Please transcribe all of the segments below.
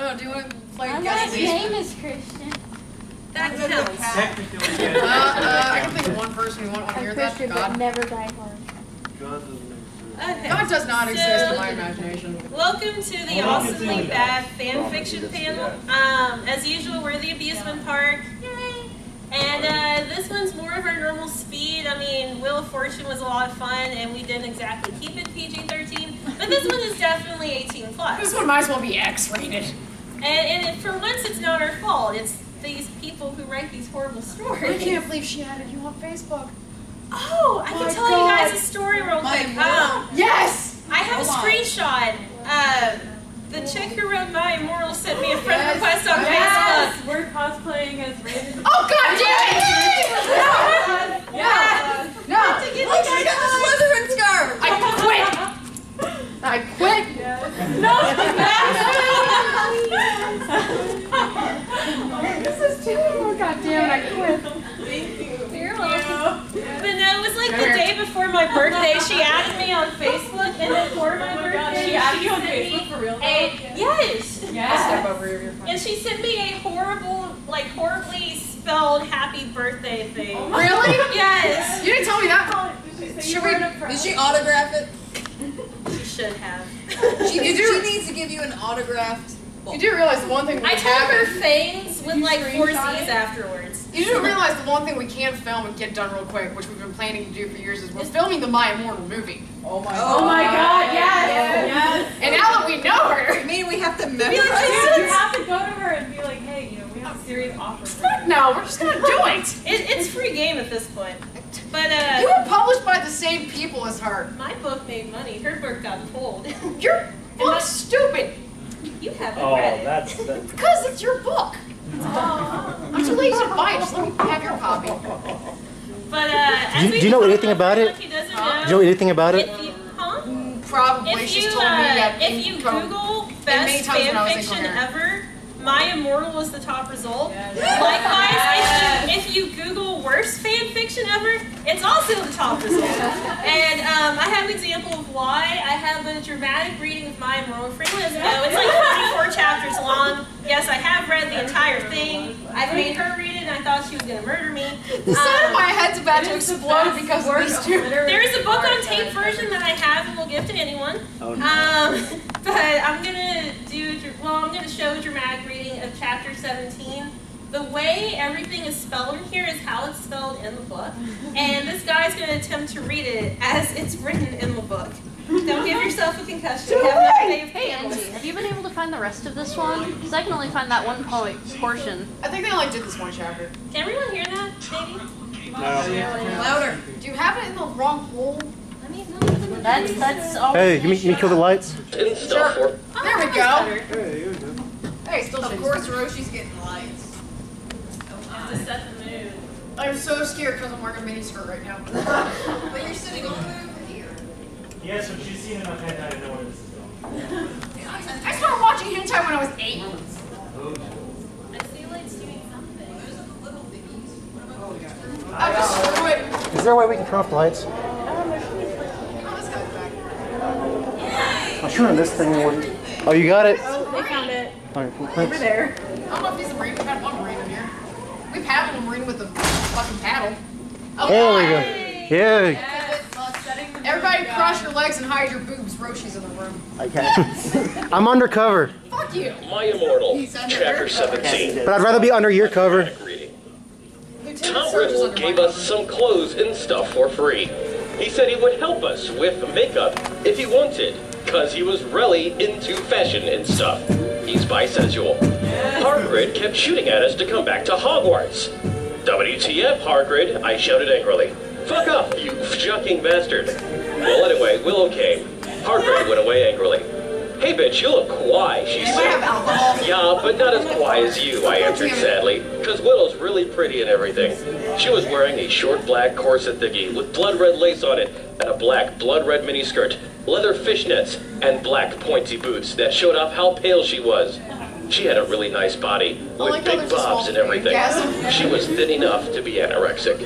Oh, do you want to play My guess last these? name is Christian. That counts. Technically, yeah. I can think of one person who won't hear I'm that. Christian, but God. never die hard. God doesn't exist. Okay. God does not exist in my imagination. Welcome to the Awesomely Bad Fanfiction panel. As usual, we're the Abusement Park. Yay! And this one's more of our normal speed. I mean, Wheel of Fortune was a lot of fun, and we didn't exactly keep it PG-13. But this one is definitely 18 plus. This one might as well be X-rated. And for once, it's not our fault. It's these people who write these horrible stories. I can't believe she added you on Facebook. Oh, I can My tell God. you guys a story real quick. Yes! I have a screenshot. The chick who wrote My Immortal sent me a friend request on Facebook. We're cosplaying as Raven. Oh, God damn it! No! No! To get Look, the she got the Slytherin scarf! I quit! This is too. Oh, God damn it! I quit. You're welcome. But no, it was like the day before my birthday. She added me on Facebook, and before my birthday, She added you on sent me Facebook for real? Yes. I'll step over here. You're fine. And she sent me a horribly spelled happy birthday thing. Really? Yes. You didn't tell me that. Should we? Did she autograph it? She should have. She needs to give you an autographed book. You do realize the one thing we I told her haven't. fangs with like 4 Z's afterwards. You do realize the one thing we can film and get done real quick, which we've been planning to do for years, is we're filming the My Immortal movie. Oh my Oh my God! Yes. And now that we know her, I mean, we have to You memorize have to go to her and be like, hey, you know, we have a serious offer for you. no, we're just gonna do it. It's free game at this point. But You were published by the same people as her. my book made money. Her book got pulled. Your book's stupid You haven't Oh, read it. that's. because it's your book. I'm too lazy to buy it. Just let me have your copy. But as Do you know anything about it? He doesn't Do you know anything about it? If you, huh? Probably. If She's you, told me that. if you Google many best times when I was fanfiction incoherent. ever, My Immortal was the top result. Likewise, if you Google worst fanfiction ever, it's also the top result. And I have an example of why. I have a dramatic reading of My Immortal. For anyone who doesn't know, it's like 44 chapters long. Yes, I have read the entire thing. I've made her read it, and I thought she was going to murder me. The side of my head's about to explode because of these two. There is a book on tape version that I have and will give to anyone. Oh, no. But I'm gonna I'm gonna show a dramatic reading of chapter 17. The way everything is spelled in here is how it's spelled in the book, and this guy's gonna attempt to read it as it's written in the book. Don't give yourself a concussion. Have enough day of Hey, candles. Angie, have you been able to find the rest of this one? Because I can only find that one portion. I think they only did this one chapter. Can everyone hear that, maybe? Louder. Do you have it in the wrong hole? Let me know. That's all. Hey, you mean kill the lights? There we go. Hey, still Of shitty. course, Roshi's getting lights. To set the mood. I'm so scared because I'm wearing a mini skirt right now. But you're sitting all the way over here. Yeah, so she's seen enough hentai to know where this is going. I started watching hentai when I was 8. I feel like it's doing something. Those are the little biggies. What about the I just screw it. Is there a way we can turn off the lights? Oh, this guy's back. I'm sure this thing would. Oh, you got it? Oh, they found it. All right, Over thanks. there. I don't know if he's a marine. We've had one marine in here. We've had one marine with a fucking paddle. Oh, There we go. Yeah. everybody cross your legs and hide your boobs. Roshi's in the room. Okay. I'm undercover, Fuck you. My Immortal, He's under Chapter your cover. 17. but I'd rather be under your cover. Reading. Lieutenant Tom Surge is Riddle under gave my us some clothes and stuff for free. He said he would help us with makeup if he wanted, cause he was really into fashion and stuff. He's bisexual. Hagrid kept shooting at us to come back to Hogwarts. WTF, Hagrid, I shouted angrily. Fuck off, you fucking bastard. Well, anyway, Willow came. Hagrid went away angrily. Hey bitch, you look quiet, she You might have said. alcohol. Yeah, but not as quiet as you, I answered sadly, because Willow's really pretty and everything. She was wearing a short black corset thingy with blood red lace on it, and a black blood red miniskirt, leather fishnets, and black pointy boots that showed off how pale she was. She had a really nice body, I with like how big there's a bobs small and everything. gas. She was thin enough to be anorexic.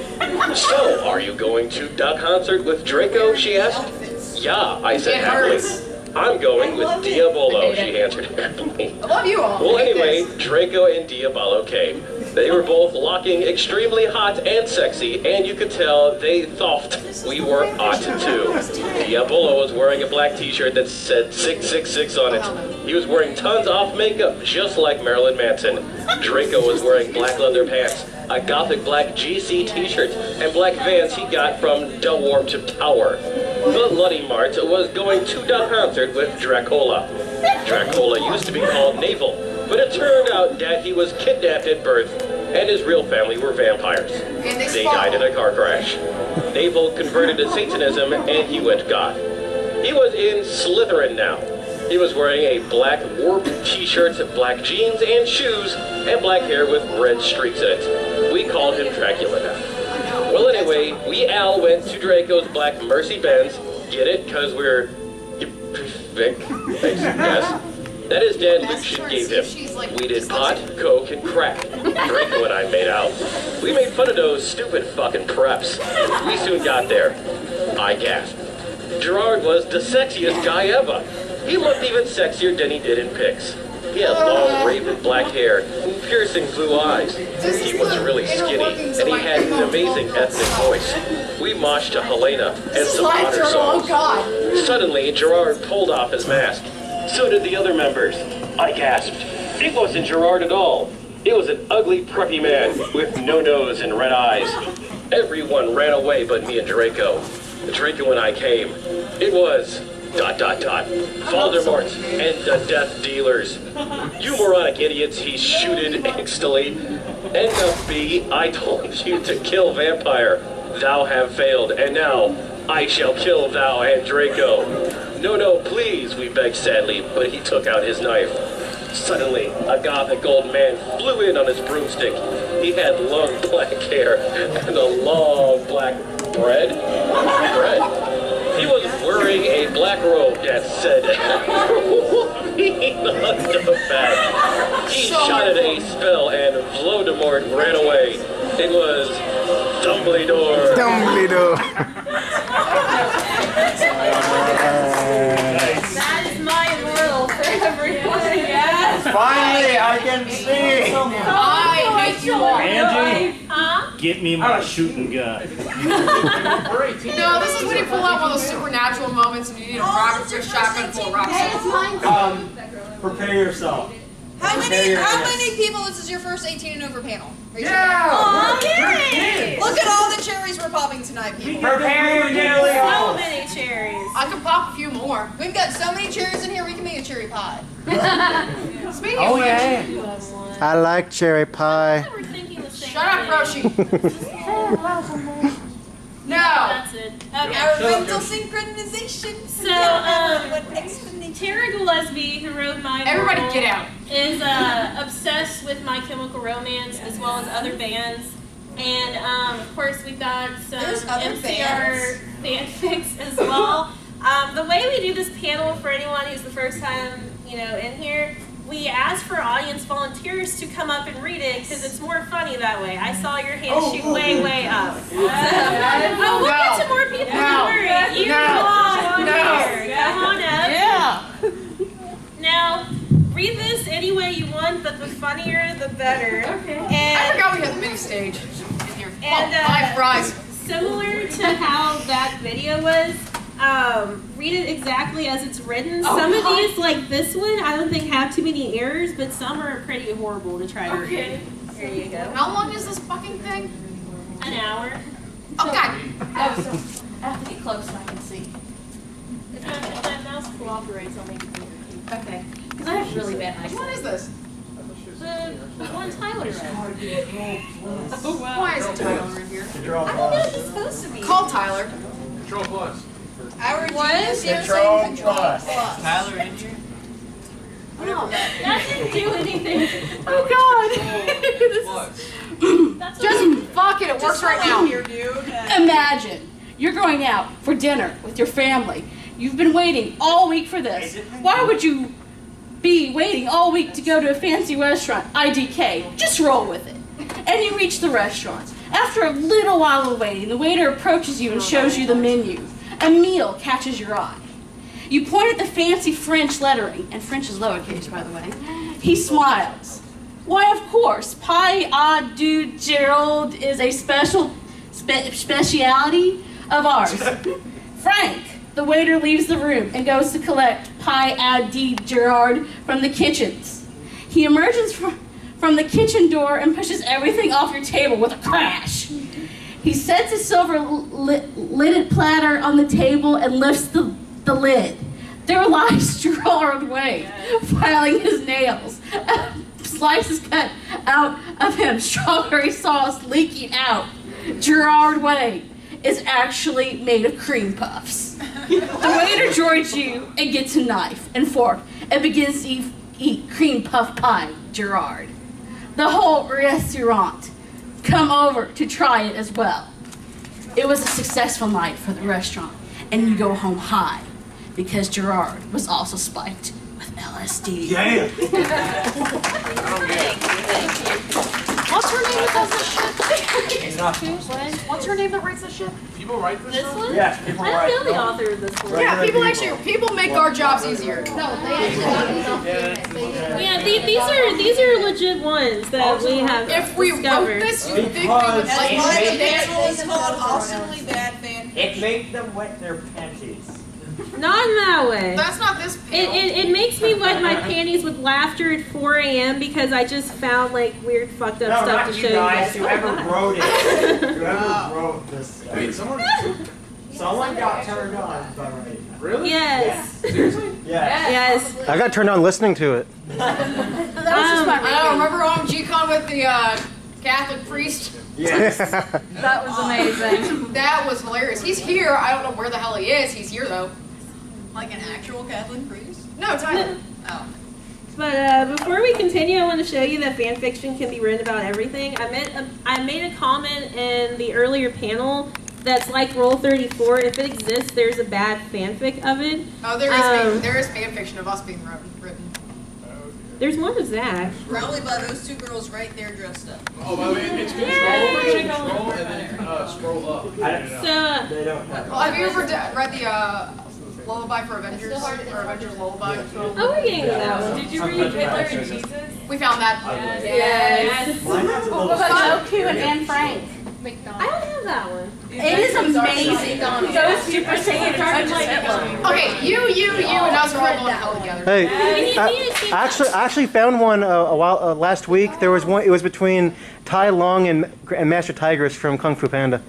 So, are you going to the concert with Draco, she asked. Yeah, I said It happily. hurts. I'm going with Diabolo, she answered happily. I love you all. Well, I hate anyway, this. Draco and Diabolo came. They were both looking extremely hot and sexy, and you could tell they thought we were hot too. Diabolo was wearing a black t-shirt that said 666 on it. He was wearing tons of makeup, just like Marilyn Manson. Draco was wearing black leather pants, a gothic black GC t-shirt, and black Vans he got from Del Warp Tower. The Luddy Mart was going to the concert with Dracola. Dracola used to be called Navel, but it turned out that he was kidnapped at birth, and his real family were vampires. And They died in a car crash. Navel converted to Satanism, and he went goth. He was in Slytherin now. He was wearing a black warp t-shirt, black jeans and shoes, and black hair with red streaks in it. We called him Dracula now. Well, anyway, we all went to Draco's black Mercy Benz. Get it? Because we're... Yes. That his dad Lucian gave him. We did pot, coke, and crack. Draco and I made out. We made fun of those stupid fucking preps. We soon got there. I gasped. Gerard was the sexiest guy ever. He looked even sexier than he did in pics. He had long, raven black hair and piercing blue eyes. He was really skinny, and he had an amazing ethnic voice. We moshed to Helena and some modern songs. Oh God. Suddenly, Gerard pulled off his mask. So did the other members. I gasped. It wasn't Gerard at all. It was an ugly, preppy man with no nose and red eyes. Everyone ran away but me and Draco. Draco and I came. It was... ... Voldemort and the Death Dealers. You moronic idiots, he shooted angstily. NFB, I told you to kill Vampire. Thou have failed, and now I shall kill thou and Draco. No, please, we begged sadly, but he took out his knife. Suddenly, a gothic old man flew in on his broomstick. He had long black hair and a long black bread. He was wearing a black robe that said Halloween on the back. He shot at a spell and Voldemort ran away. It was Dumbledore. That is my immortal for everyone. Yes. Finally, I can see. I hate you all. Angie, Huh? get me my shooting gun. No, this is when you pull out one of those supernatural moments and you need a rocket for a shotgun full of rocks. Prepare yourself. How many people, this is your first 18 and over panel? Raise your Yeah! Oh, yay! hand. Look at all the cherries we're popping tonight, people. Prepare your jelly So roll. many cherries. I could pop a few more. We've got so many cherries in here, we can make a cherry pie. Speaking Oh of which, yeah. I like cherry pie. We're thinking the same shut up, thing. Roshi. No. That's it. Okay. Our mental synchronization. So, what explanation? Tara Gillespie, who wrote my Everybody world, get out. is obsessed with My Chemical Romance as well as other bands. And of course we've got some There's other MCR fanfics as well. The way we do this panel for anyone who's the first time, in here, we ask for audience volunteers to come up and read it because it's more funny that way. I saw your hand shoot way up. We'll get to more people. Don't worry. You belong here. Come on up. Yeah. Now, read this any way you want, but the funnier, the better. Okay. I And forgot we had the mini stage in here. And, my fries. similar to how that video was, read it exactly as it's written. Oh, Some of God. these, like this one, I don't think have too many errors, but some are pretty horrible to try to read. There you go. How long is this fucking thing? An hour. Oh, God. Oh, so I have to get close so I can see. If my mouse cooperates, I'll make it bigger. Okay. Because I have really bad eyesight. What is this? The one Tyler read. Why is Tyler in here? I don't know if it's supposed to be. Call Tyler. Control plus. Our What? genius here Control saying control plus. plus. Tyler in here? No, that didn't do anything. Oh, God. That's Just fuck it. It works right now. Here, dude. Imagine you're going out for dinner with your family. You've been waiting all week for this. Why would you be waiting all week to go to a fancy restaurant, IDK? Just roll with it. And you reach the restaurant. After a little while of waiting, the waiter approaches you and shows you the menu. A meal catches your eye. You point at the fancy French lettering, and French is lowercase, by the way. He smiles. Why, of course, pie à deux Gerald is a speciality of ours. Frank, the waiter, leaves the room and goes to collect pie à deux Gerard from the kitchens. He emerges from the kitchen door and pushes everything off your table with a crash. He sets a silver lidded platter on the table and lifts the lid. There lies Gerard Way, filing his nails. Slices cut out of him, strawberry sauce leaking out. Gerard Way is actually made of cream puffs. The waiter joins you and gets a knife and fork and begins to eat cream puff pie, Gerard. The whole restaurant come over to try it as well. It was a successful night for the restaurant, and you go home high because Gerard was also spiked with LSD. Yeah. What's her name that does this shit? What's her name that writes this shit? People write this This stuff? one? Yes, people I write. don't know the author of this one. Yeah, people make our jobs easier. Yeah, these are legit ones that we have If we wrote discovered. this, you think we would Because That's like why the it? next one is called Awesomely Bad Fan. It makes them wet their panties. Not in that way. That's not this panel. It makes me wet my panties with laughter at 4 a.m. because I just found like weird fucked up No, stuff not to you show you guys. guys. Whoever wrote it. Whoever wrote this. Wait, someone Got turned on by writing that. really? Yes. Seriously? Yeah. Yes. I got turned on listening to it. That was just my I know. Remember on G-Con with the Catholic priest? Yes. That was amazing. That was hilarious. He's here. I don't know where the hell he is. He's here though. Like an actual Catholic priest? No, Tyler. Oh. But before we continue, I want to show you that fan fiction can be written about everything. I made a comment in the earlier panel that's like Roll 34. If it exists, there's a bad fanfic of it. Oh, there is fan fiction of us being written. There's one of Zach. Probably by those two girls right there dressed up. Oh, by the way, it's control and then scroll up. So They don't have. Well, have you ever read the Lullaby for Avengers? Or Avengers Lullaby? oh, we're getting to that one. Did you read Hitler and Jesus? We found that. Yes. Mine has a What little. about Goku and Anne Frank? I don't have that one. It is amazing. Those Super Saiyans are just Hitler. Okay, you, and us are all going to hell together. Hey, We need to see I actually found one a while last week. There was one. It was between Tai Lung and Master Tigress from Kung Fu Panda.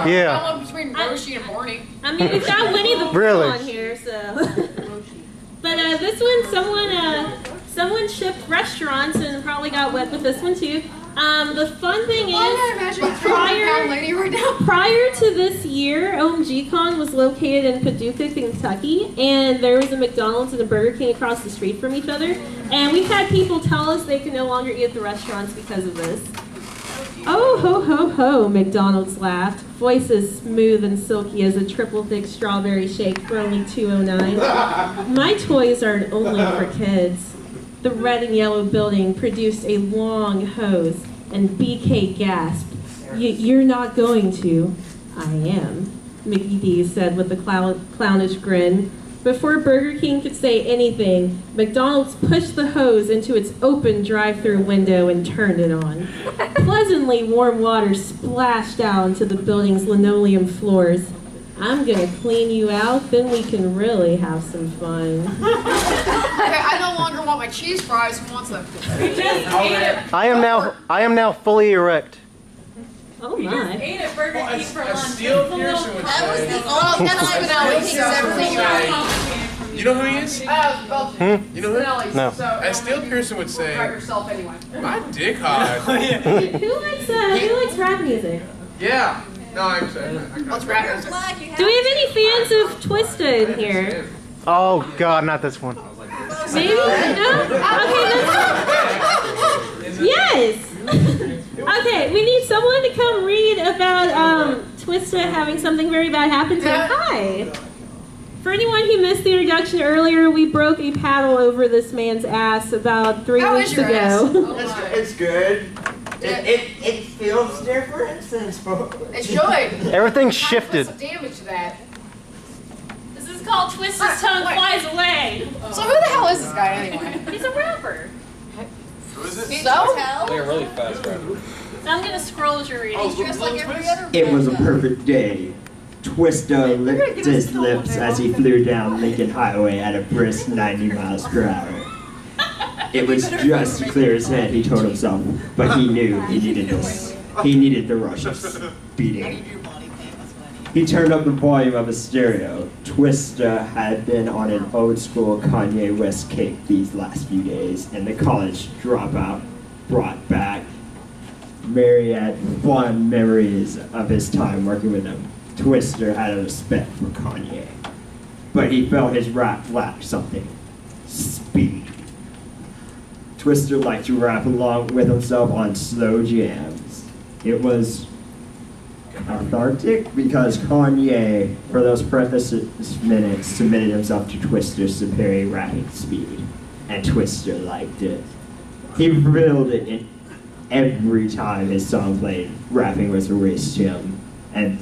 Yeah. One between Roshi and Barney. I mean, we've got Winnie the Pooh Really? on here, so. But this one, someone shipped restaurants and probably got wet with this one too. The fun thing is, Pound lady right now. prior to this year, OMGCon was located in Paducah, Kentucky, and there was a McDonald's and a Burger King across the street from each other. And we've had people tell us they can no longer eat at the restaurants because of this. Oh, ho, ho, ho, McDonald's laughed, voice as smooth and silky as a triple thick strawberry shake for only $2.09. My toys aren't only for kids. The red and yellow building produced a long hose, and BK gasped. You're not going to. I am, Mickey D said with a clownish grin. Before Burger King could say anything, McDonald's pushed the hose into its open drive-through window and turned it on. Pleasantly warm water splashed out onto the building's linoleum floors. I'm gonna clean you out, then we can really have some fun. Okay, I no longer want my cheese fries. Who wants them? I am now fully erect. Oh We just my. ate at Burger King for A lunch. Steel Pearson would That was say. the Oh, only that's time Spinelli. he's ever You know who he is? Well, You know who? Spinelli's, No. So, As Steel Pearson would Try say, yourself anyway. my dick hard. Who likes rap music? Yeah. No, I'm saying. Let's wrap it. Do we have any fans of Twista in here? Oh God, not this one. Maybe? No? Okay, yes! Okay, we need someone to come read about Twista having something very bad happen to him. Hi! For anyone who missed the introduction earlier, we broke a paddle over this man's ass about 3 How weeks is your ago. It's good. It feels different since. It should. Everything shifted. Some damage to that. This is called Twister's Tongue Flies Away. So who the hell is this guy anyway? He's a rapper. Who is it? So? Like a really fast rapper. So I'm gonna scroll as you're reading. He's dressed like every other It was a rapper. perfect day. Twister licked his lips as he flew down Lincoln Highway at a brisk 90 miles per hour. It was just to clear his head, he told himself, but he knew he needed this. He needed the rush of speeding. He turned up the volume of his stereo. Twister had been on an old school Kanye West kick these last few days, and the college dropout brought back myriad fond memories of his time working with him. Twister had a respect for Kanye, but he felt his rap lacked something. Speed. Twister liked to rap along with himself on slow jams. It was cathartic because Kanye, for those precious minutes, submitted himself to Twister's superior rapping speed, and Twister liked it. He revealed it in every time his song played. Rapping was a race to him, and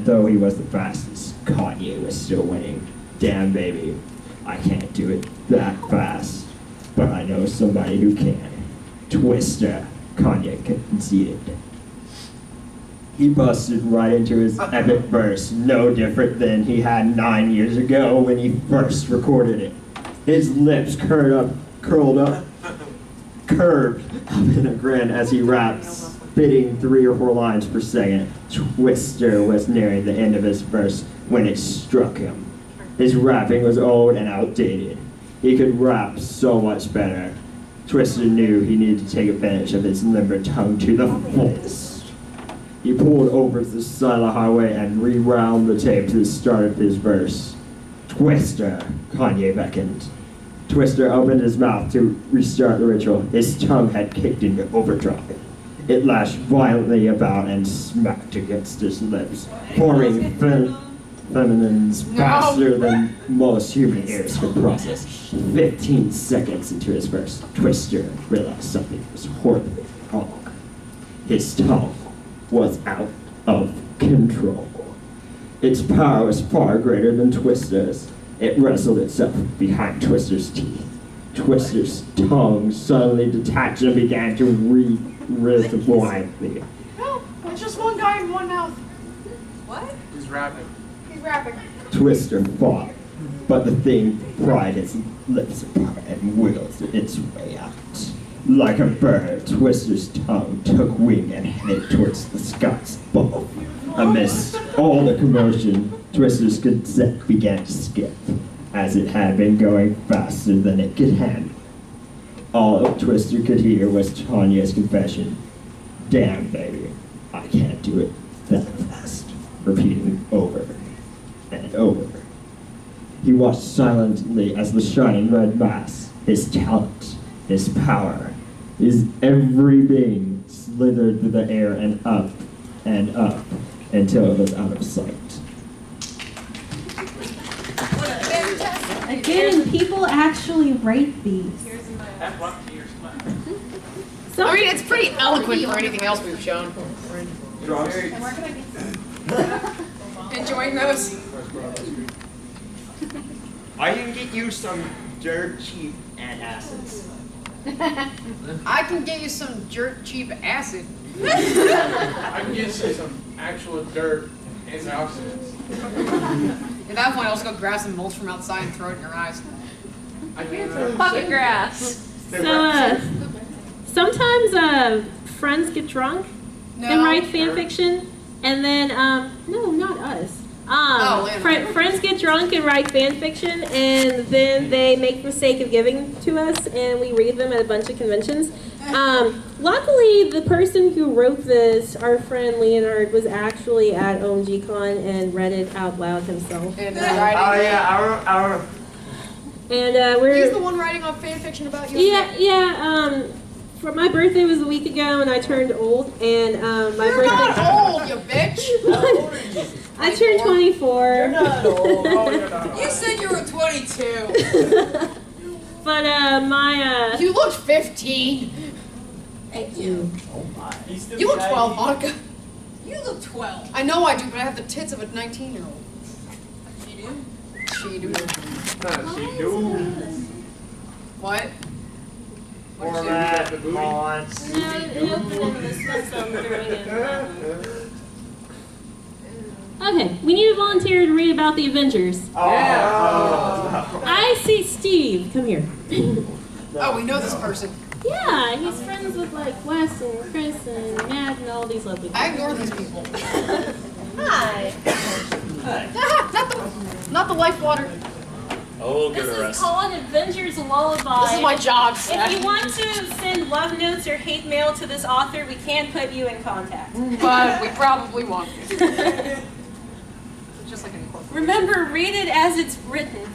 though he was the fastest, Kanye was still winning. Damn, baby, I can't do it that fast, but I know somebody who can. Twister, Kanye conceded. He busted right into his epic verse, no different than he had 9 years ago when he first recorded it. His lips curved up in a grin as he rapped, spitting 3 or 4 lines per second. Twister was nearing the end of his verse when it struck him. His rapping was old and outdated. He could rap so much better. Twister knew he needed to take advantage of his limber tongue to the fullest. He pulled over the side of the highway and rewound the tape to the start of his verse. Twister, Kanye beckoned. Twister opened his mouth to restart the ritual. His tongue had kicked into overdrive. It lashed violently about and smacked against his lips, forming feminines faster than most human ears could process. 15 seconds into his verse, Twister realized something was horribly wrong. His tongue was out of control. Its power was far greater than Twister's. It wrestled itself behind Twister's teeth. Twister's tongue suddenly detached and began to writhe wildly. No, it's just one guy in one mouth. What? He's rapping. He's rapping. Twister fought, but the thing pried its lips apart and wiggled its way out. Like a bird, Twister's tongue took wing and headed towards the sky's above. Amidst all the commotion, Twister's cassette began to skip, as it had been going faster than it could handle. All Twister could hear was Tanya's confession. Damn, baby, I can't do it that fast. Repeating over and over. He watched silently as the shining red mass, his talent, his power, his every being slithered through the air and up until it was out of sight. Again, people actually rate these. I mean, it's pretty eloquent for anything else we've shown. Enjoying those? I can get you some dirt cheap antacids. I can get you some dirt cheap acid. I can get you some actual dirt antioxidants. At that point, I'll just go grab some mulch from outside and throw it in your eyes. I can Pocket grass. So, sometimes friends get drunk and write fan fiction, and then no, not us. Friends get drunk and write fan fiction, and then they make the mistake of giving to us, and we read them at a bunch of conventions. Luckily, the person who wrote this, our friend Leonard, was actually at OMGCon and read it out loud himself. And we're he's the one writing on fan fiction about you. Yeah. For my birthday was a week ago, and I turned old. And my You're birthday. not old, you bitch. How old are you? I turned 24. You're not old. Oh, you're not old. You said you were 22. But my You look 15. Thank you. You look 12, Monica. You look 12. I know I do, but I have the tits of a 19-year-old. You do? She she do? She do. What? Format, fonts. No, it opened into this one, so I'm throwing it. Okay, we need a volunteer to read about the Avengers. I see Steve. Come here. Oh, we know this person. Yeah, he's friends with like Wes and Chris and Matt and all these lovely people. I ignore these people. Hi. Not the life water. Oh, This is called Avengers Lullaby. This is my job. If you want to send love notes or hate mail to this author, we can put you in contact. But we probably won't. Just like any corporate. Remember, read it as it's written.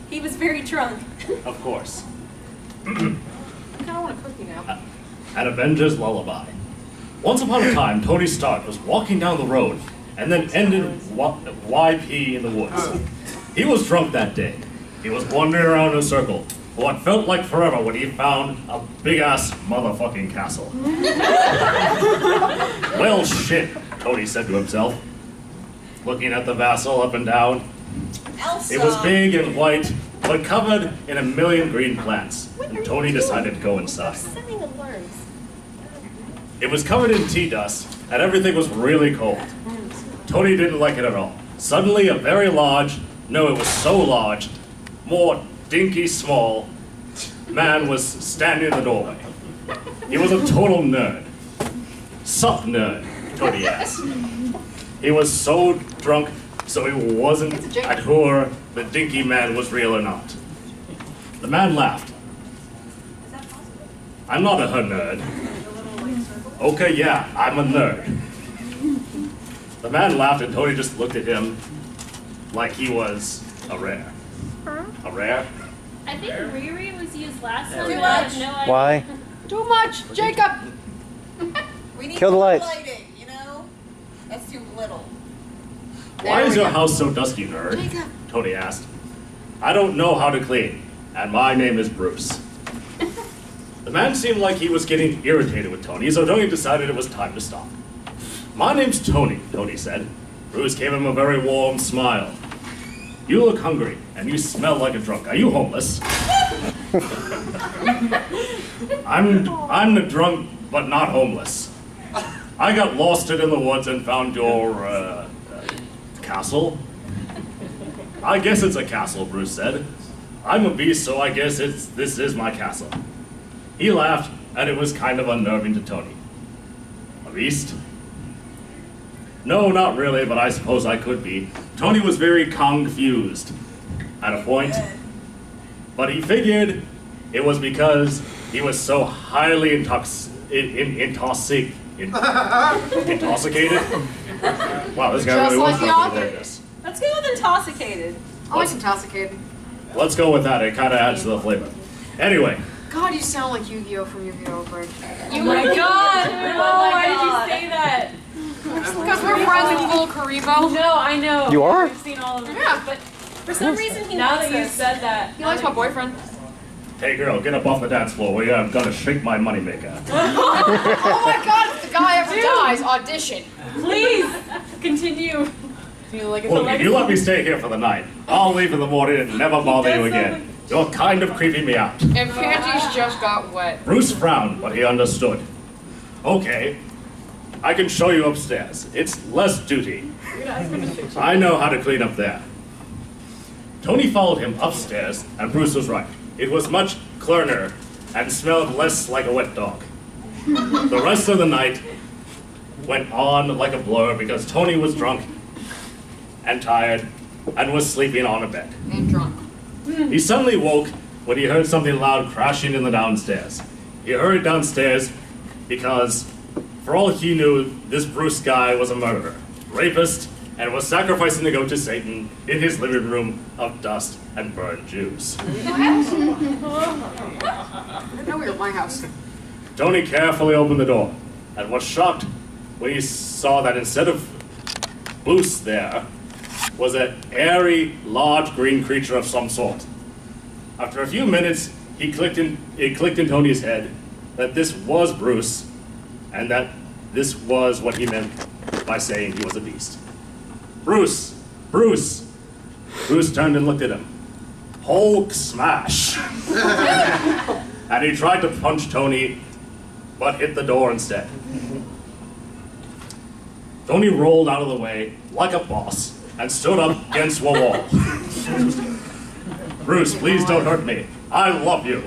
He was very drunk. Of course. I kind of want a cookie now. An Avengers Lullaby. Once upon a time, Tony Stark was walking down the road and then ended YP in the woods. He was drunk that day. He was wandering around in a circle for what felt like forever when he found a big-ass motherfucking castle. Well, shit, Tony said to himself, looking at the vassal up and down. Elsa. It was big and white, but covered in a million green plants, and Tony decided to go inside. Sending alarms. It was covered in tea dust, and everything was really cold. Tony didn't like it at all. Suddenly, a very large, no, it was so large, more dinky small, man was standing in the doorway. He was a total nerd. Sup, nerd? Tony asked. He was so drunk, so he wasn't sure the dinky man was real or not. The man laughed. I'm not a nerd. Okay, yeah, I'm a nerd. The man laughed and Tony just looked at him like he was a rare. A rare? I think Riri was used last time. Too but I much. have no idea. Why? Too much, Jacob. We need Kill the more lights. lighting, you know? That's too little. Why is your house so dusty, nerd? Tony asked. I don't know how to clean, and my name is Bruce. The man seemed like he was getting irritated with Tony, so Tony decided it was time to stop. My name's Tony, Tony said. Bruce gave him a very warm smile. You look hungry, and you smell like a drunk. Are you homeless? I'm the drunk, but not homeless. I got lost in the woods and found your, castle. I guess it's a castle, Bruce said. I'm a beast, so I guess this is my castle. He laughed, and it was kind of unnerving to Tony. A beast? No, not really, but I suppose I could be. Tony was very confused at a point, but he figured it was because he was so highly intoxicated. Wow, this guy Just really like wants the to author. learn this. Let's go with intoxicated. I like intoxicated. Let's go with that. It kind of adds to the flavor. Anyway, God, you sound like Yu-Gi-Oh from Yu-Gi-Oh! Break. Oh my god! Why did you say that? Because we're friends with Full Karibo. No, I know. You are? I've seen all of them. Yeah. But For some reason, he now likes that you us. said that, He likes my boyfriend. hey girl, get up off the dance floor. I'm gonna shake my moneymaker. Oh my God! If the guy ever dies, audition. please continue. Like Look, if you let me stay here for the night, I'll leave in the morning and never bother you again. You're kind of creeping me out. And panties just got wet. Bruce frowned, but he understood. Okay, I can show you upstairs. It's less duty. I know how to clean up there. Tony followed him upstairs, and Bruce was right. It was much cleaner and smelled less like a wet dog. The rest of the night went on like a blur because Tony was drunk and tired and was sleeping on a bed. And drunk. He suddenly woke when he heard something loud crashing in the downstairs. He hurried downstairs because, for all he knew, this Bruce guy was a murderer, rapist, and was sacrificing to go to Satan in his living room of dust and burned Jews. I know we were at my house. Tony carefully opened the door and was shocked when he saw that instead of Bruce there was an airy, large green creature of some sort. After a few minutes, it clicked in Tony's head that this was Bruce, and that this was what he meant by saying he was a beast. Bruce! Bruce! Bruce turned and looked at him. Hulk smash! And he tried to punch Tony, but hit the door instead. Tony rolled out of the way like a boss and stood up against a wall. Bruce, please don't hurt me. I love you.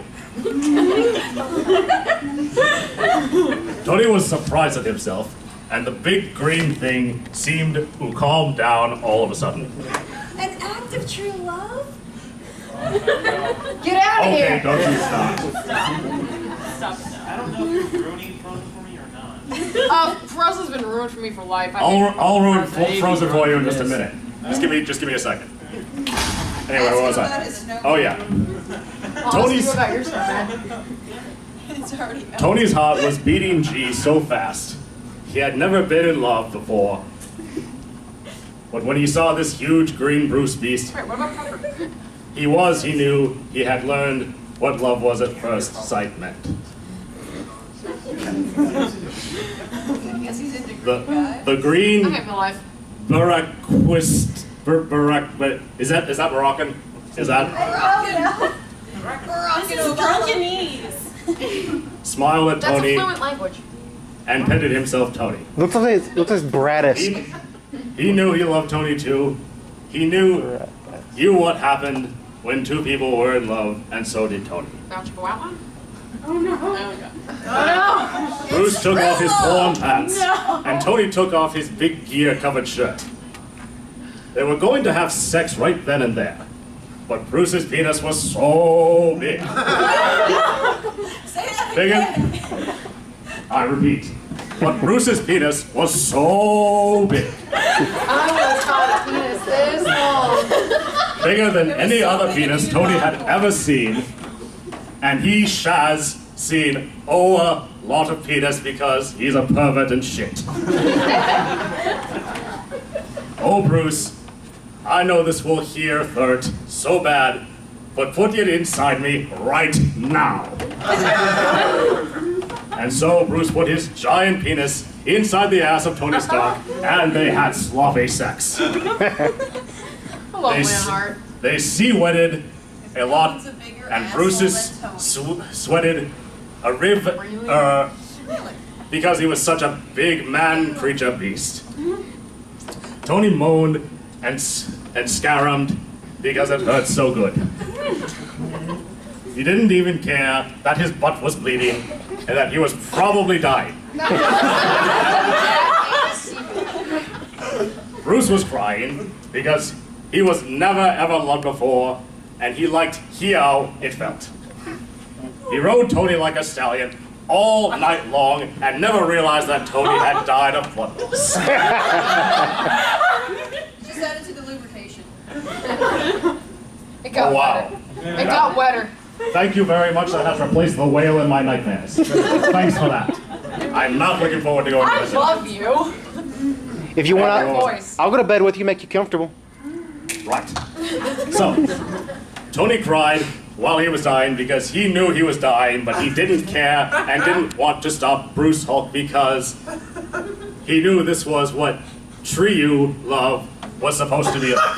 Tony was surprised at himself, and the big green thing seemed to calm down all of a sudden. An act of true love? Get out of Okay, here! don't you stop. I don't know if you're ruining Frozen for me or not. Frozen's been ruined for me for life. I'll ruin Frozen for you in just a minute. Just give me a second. Anyway, what was I? Oh yeah. Tony's Tony's heart was beating G so fast. He had never been in love before. But when he saw this huge green Bruce beast, Wait, what about Pepper? he knew he had learned what love was at first sight meant. The green I have no life. is that Moroccan? Is that Drunken knees. smiled at That's a Tony fluent language. and petted himself Tony. Looks like Bradis. He knew he loved Tony too. He knew what happened when two people were in love, and so did Tony. About to go out one? Bruce took off his torn pants, and Tony took off his big gear-covered shirt. They were going to have sex right then and there, but Bruce's penis was so big. Bigger? I repeat, but Bruce's penis was so big. I was taught a penis this long. Bigger than any other penis Tony had ever seen, and he Shaz seen a lot of penis because he's a pervert and shit. Oh, Bruce, I know this will hurt so bad, but put it inside me right now. And so Bruce put his giant penis inside the ass of Tony Stark, and they had sloppy sex. Hello, Leonhard. They sea-wetted a lot, and Bruce's sweated a rib, because he was such a big man-creature beast. Tony moaned and scarumed because it hurt so good. He didn't even care that his butt was bleeding and that he was probably dying. Bruce was crying because he was never ever loved before, and he liked how it felt. He rode Tony like a stallion all night long and never realized that Tony had died of blood loss. Just add it to the lubrication. It got wetter. It got wetter. Thank you very much. That has replaced the whale in my nightmares. Thanks for that. I'm not looking forward to going to I bed. love you. If you want voice. I'll go to bed with you, make you comfortable. Right. So, Tony cried while he was dying because he knew he was dying, but he didn't care and didn't want to stop Bruce Hulk because he knew this was what true love was supposed to be like.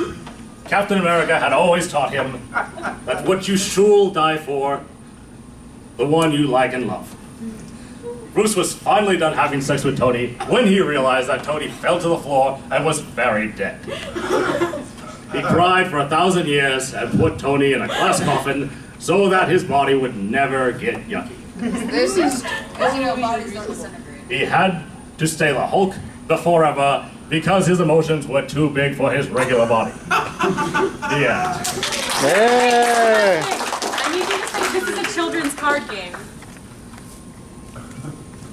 Captain America had always taught him that what you should die for, the one you like and love. Bruce was finally done having sex with Tony when he realized that Tony fell to the floor and was very dead. He cried for 1,000 years and put Tony in a glass coffin so that his body would never get yucky. This is. Because you know bodies don't disintegrate. He had to stay the Hulk, the Forever, because his emotions were too big for his regular body. The end. Hey! I need you to say this is a children's card game.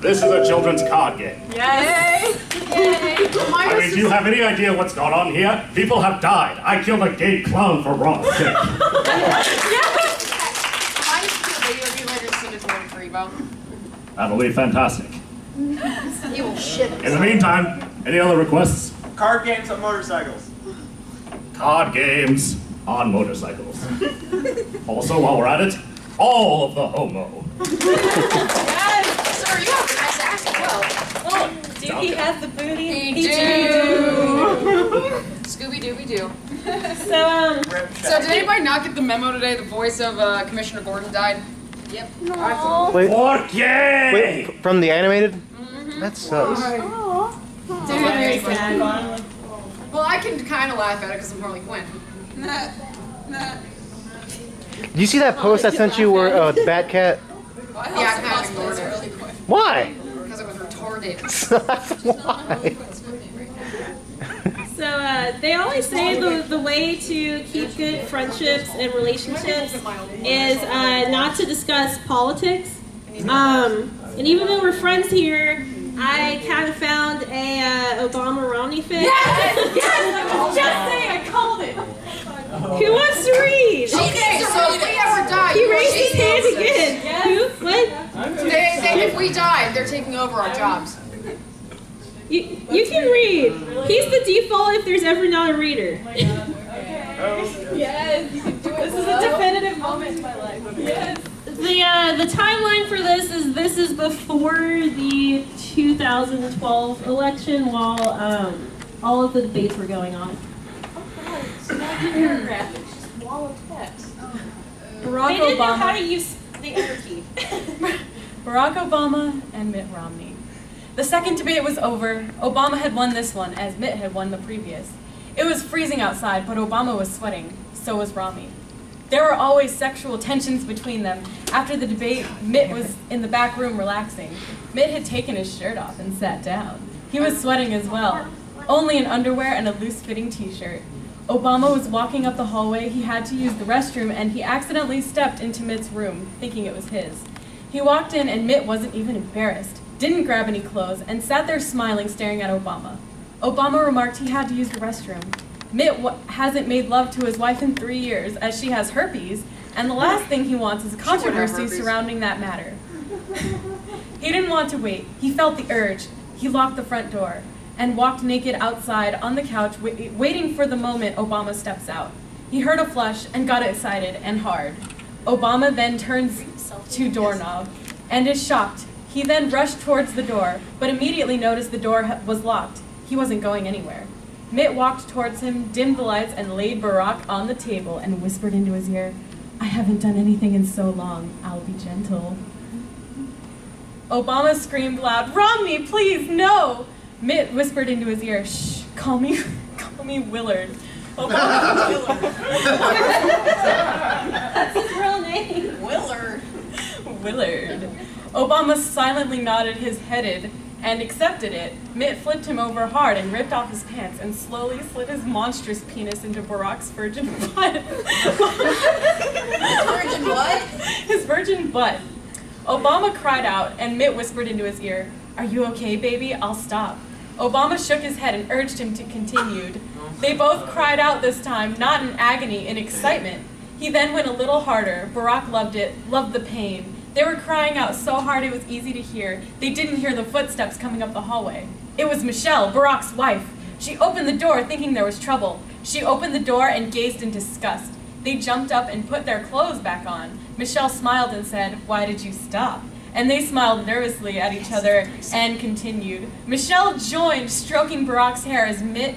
This is a children's card game. Yes. Yay! I mean, do you have any idea what's going on here? People have died. I killed a gay clown for wrong. Mine used to be a video game later seen it for Rebo. That'll be fantastic. He will shit. In the meantime, any other requests? Card games on motorcycles. Card games on motorcycles. Also, while we're at it, all of the homo. Sir, you have a nice ass as well. Well, dude, he has the booty. He do. Scooby Dooby Doo. So, So did anybody not get the memo today? The voice of Commissioner Gordon died. Yep. Wait, ¿Por qué? wait, from the animated? That sucks. very sad. Well, I can kind of laugh at it because I'm Harley Quinn. Did you see that post I sent you where the Batcat? Yeah, I kind of ignored it Why? because it was retarded. Why? So they always say the way to keep good friendships and relationships is not to discuss politics. And even though we're friends here, I kind of found a Obama-Romney fic. Yes! I was just saying, I called it. Who wants to read? Okay, so if we ever die, He raised his hand again. Who? What? if we die, they're taking over our jobs. You can read. He's the default if there's ever not a reader. Yes, you can do it. This is a definitive moment in my life. Yes. The timeline for this is before the 2012 election while all of the debates were going on. It's not a paragraph, it's just a wall of text. They didn't know how to use the enter key. Barack Obama and Mitt Romney. The second debate was over. Obama had won this one, as Mitt had won the previous. It was freezing outside, but Obama was sweating. So was Romney. There were always sexual tensions between them. After the debate, Mitt was in the back room relaxing. Mitt had taken his shirt off and sat down. He was sweating as well, only in underwear and a loose-fitting t-shirt. Obama was walking up the hallway. He had to use the restroom, and he accidentally stepped into Mitt's room, thinking it was his. He walked in, and Mitt wasn't even embarrassed, didn't grab any clothes, and sat there smiling, staring at Obama. Obama remarked he had to use the restroom. Mitt hasn't made love to his wife in 3 years, as she has herpes, and the last thing he wants is a controversy surrounding that matter. He didn't want to wait. He felt the urge. He locked the front door and walked naked outside on the couch, waiting for the moment Obama steps out. He heard a flush and got excited and hard. Obama then turns to doorknob and is shocked. He then rushed towards the door, but immediately noticed the door was locked. He wasn't going anywhere. Mitt walked towards him, dimmed the lights, and laid Barack on the table and whispered into his ear, "I haven't done anything in so long. I'll be gentle." Obama screamed loud, "Romney, please, no!" Mitt whispered into his ear, "Shh, call me Willard." Obama, That's his real name. Willard. Obama silently nodded his head and accepted it. Mitt flipped him over hard and ripped off his pants and slowly slid his monstrous penis into Barack's virgin butt. Virgin what? His virgin butt. Obama cried out, and Mitt whispered into his ear, "Are you okay, baby? I'll stop." Obama shook his head and urged him to continue. They both cried out this time, not in agony, in excitement. He then went a little harder. Barack loved it, loved the pain. They were crying out so hard it was easy to hear. They didn't hear the footsteps coming up the hallway. It was Michelle, Barack's wife. She opened the door thinking there was trouble. She opened the door and gazed in disgust. They jumped up and put their clothes back on. Michelle smiled and said, "Why did you stop?" And they smiled nervously at each other and continued. Michelle joined, stroking Barack's hair as Mitt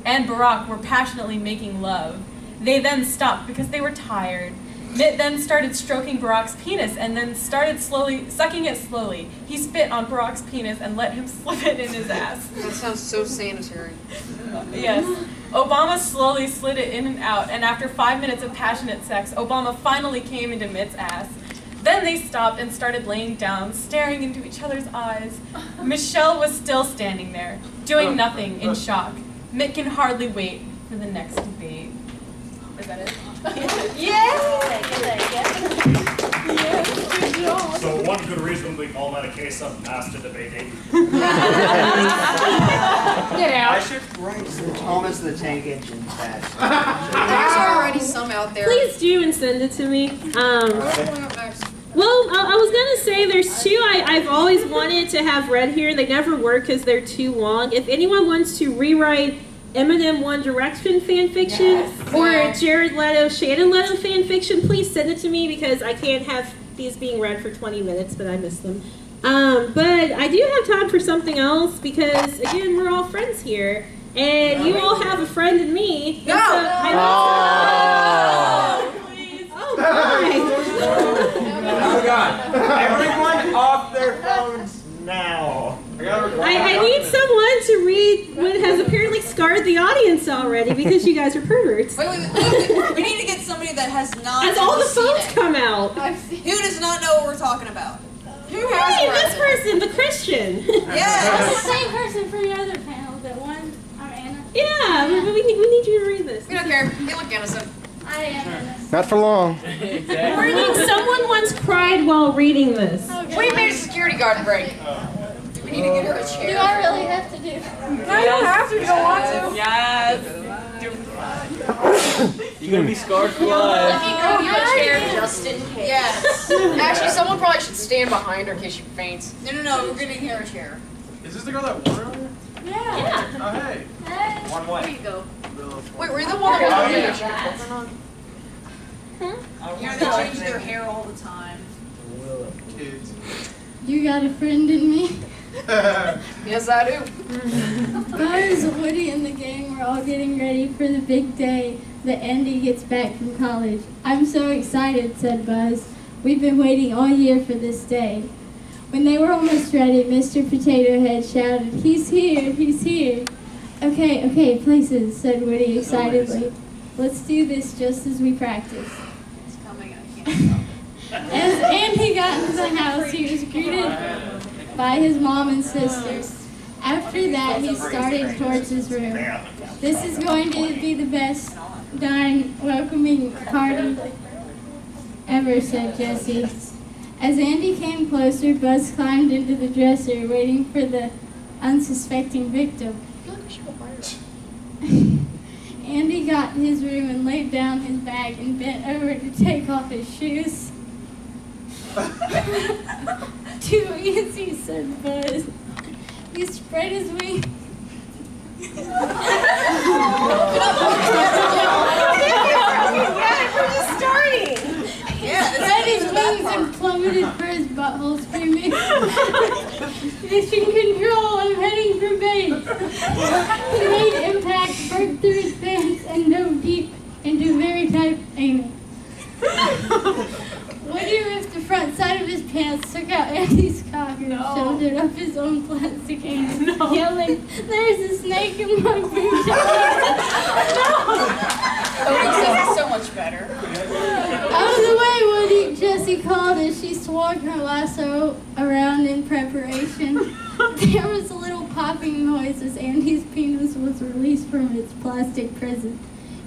and Barack were passionately making love. They then stopped because they were tired. Mitt then started stroking Barack's penis and then started sucking it slowly. He spit on Barack's penis and let him slip it in his ass. That sounds so sanitary. Yes. Obama slowly slid it in and out, and after 5 minutes of passionate sex, Obama finally came into Mitt's ass. Then they stopped and started laying down, staring into each other's eyes. Michelle was still standing there, doing nothing, in shock. Mitt can hardly wait for the next debate. Is that it? So one could reasonably call that a case of master debating. Get out. I should write some Thomas the Tank Engine stats. There's already some out there. Please do and send it to me. Well, I was gonna say there's two I've always wanted to have read here. They never work because they're too long. If anyone wants to rewrite Eminem One Direction fanfiction or Jared Leto, Shannon Leto fanfiction, please send it to me because I can't have these being read for 20 minutes, but I miss them. But I do have time for something else because, again, we're all friends here. And you all have a friend in me. No! Oh my! Oh God! Everyone off their phones now. I need someone to read what has apparently scarred the audience already because you guys are perverts. Wait, we need to get somebody that has not. As all the seen phones it. come out. Who does not know what we're talking about? Who Hey, has this person, the Christian. Yes. Same person for your other panel, that one. I'm Anna. Yeah, but we need you to read this. We don't care. You look innocent. I am Anna. Not for long. Warning, someone once cried while reading this. What do you made a security guard break? Do we need to get her a chair? Do I really have to do? No, you don't have to. You don't want to. Yes. You're gonna be scarred for life. Let me grab you a chair just in case. Yes. Actually, someone probably should stand behind her in case she faints. No, we're gonna get her a chair. Is this the girl that wore earlier? Yeah. Oh, hey. Hey. One way. There you go. Wait, were you the one that was You know, they change their hair all the time. Kids. You got a friend in me? Yes, I do. Buzz, Woody, and the gang were all getting ready for the big day that Andy gets back from college. I'm so excited, said Buzz. We've been waiting all year for this day. When they were almost ready, Mr. Potato Head shouted, "He's here! He's here!" Okay, places, said Woody excitedly. Let's do this just as we practice. It's coming. I can't stop. As Andy got into the house, he was greeted by his mom and sister. After that, he started towards his room. This is going to be the best darn welcoming party ever, said Jessie. As Andy came closer, Buzz climbed into the dresser, waiting for the unsuspecting victim. Andy got in his room and laid down his bag and bent over to take off his shoes. Too easy, said Buzz. He spread his wings. Spread his wings and plummeted for his butthole, screaming, "Mission control, I'm heading for base." He made impact, broke through his pants, and dove deep into very tight anal. Woody ripped the front side of his pants, took out Andy's cock, and shoved it up his own plastic anus, yelling, "There's a snake in my boot!" Cody says it's so much better. Out of the way, Woody, Jessie called as she swung her lasso around in preparation. There was a little popping noise as Andy's penis was released from its plastic prison.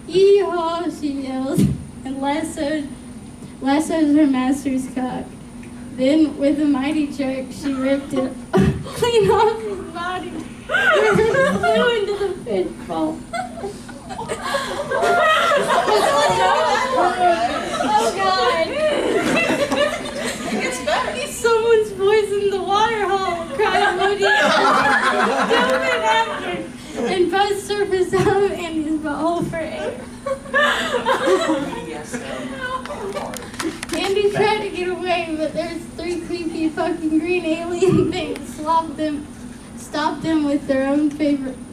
"Yee-haw," she yelled, and lassoed her master's cock. Then, with a mighty jerk, she ripped it clean off his body and flew into the fishbowl. Oh God! It gets better. Someone's poisoned the water hole, cried Woody. Dump it after. And Buzz surfaced out of Andy's butthole for air. Andy tried to get away, but there's 3 creepy fucking green alien things stopped them with their own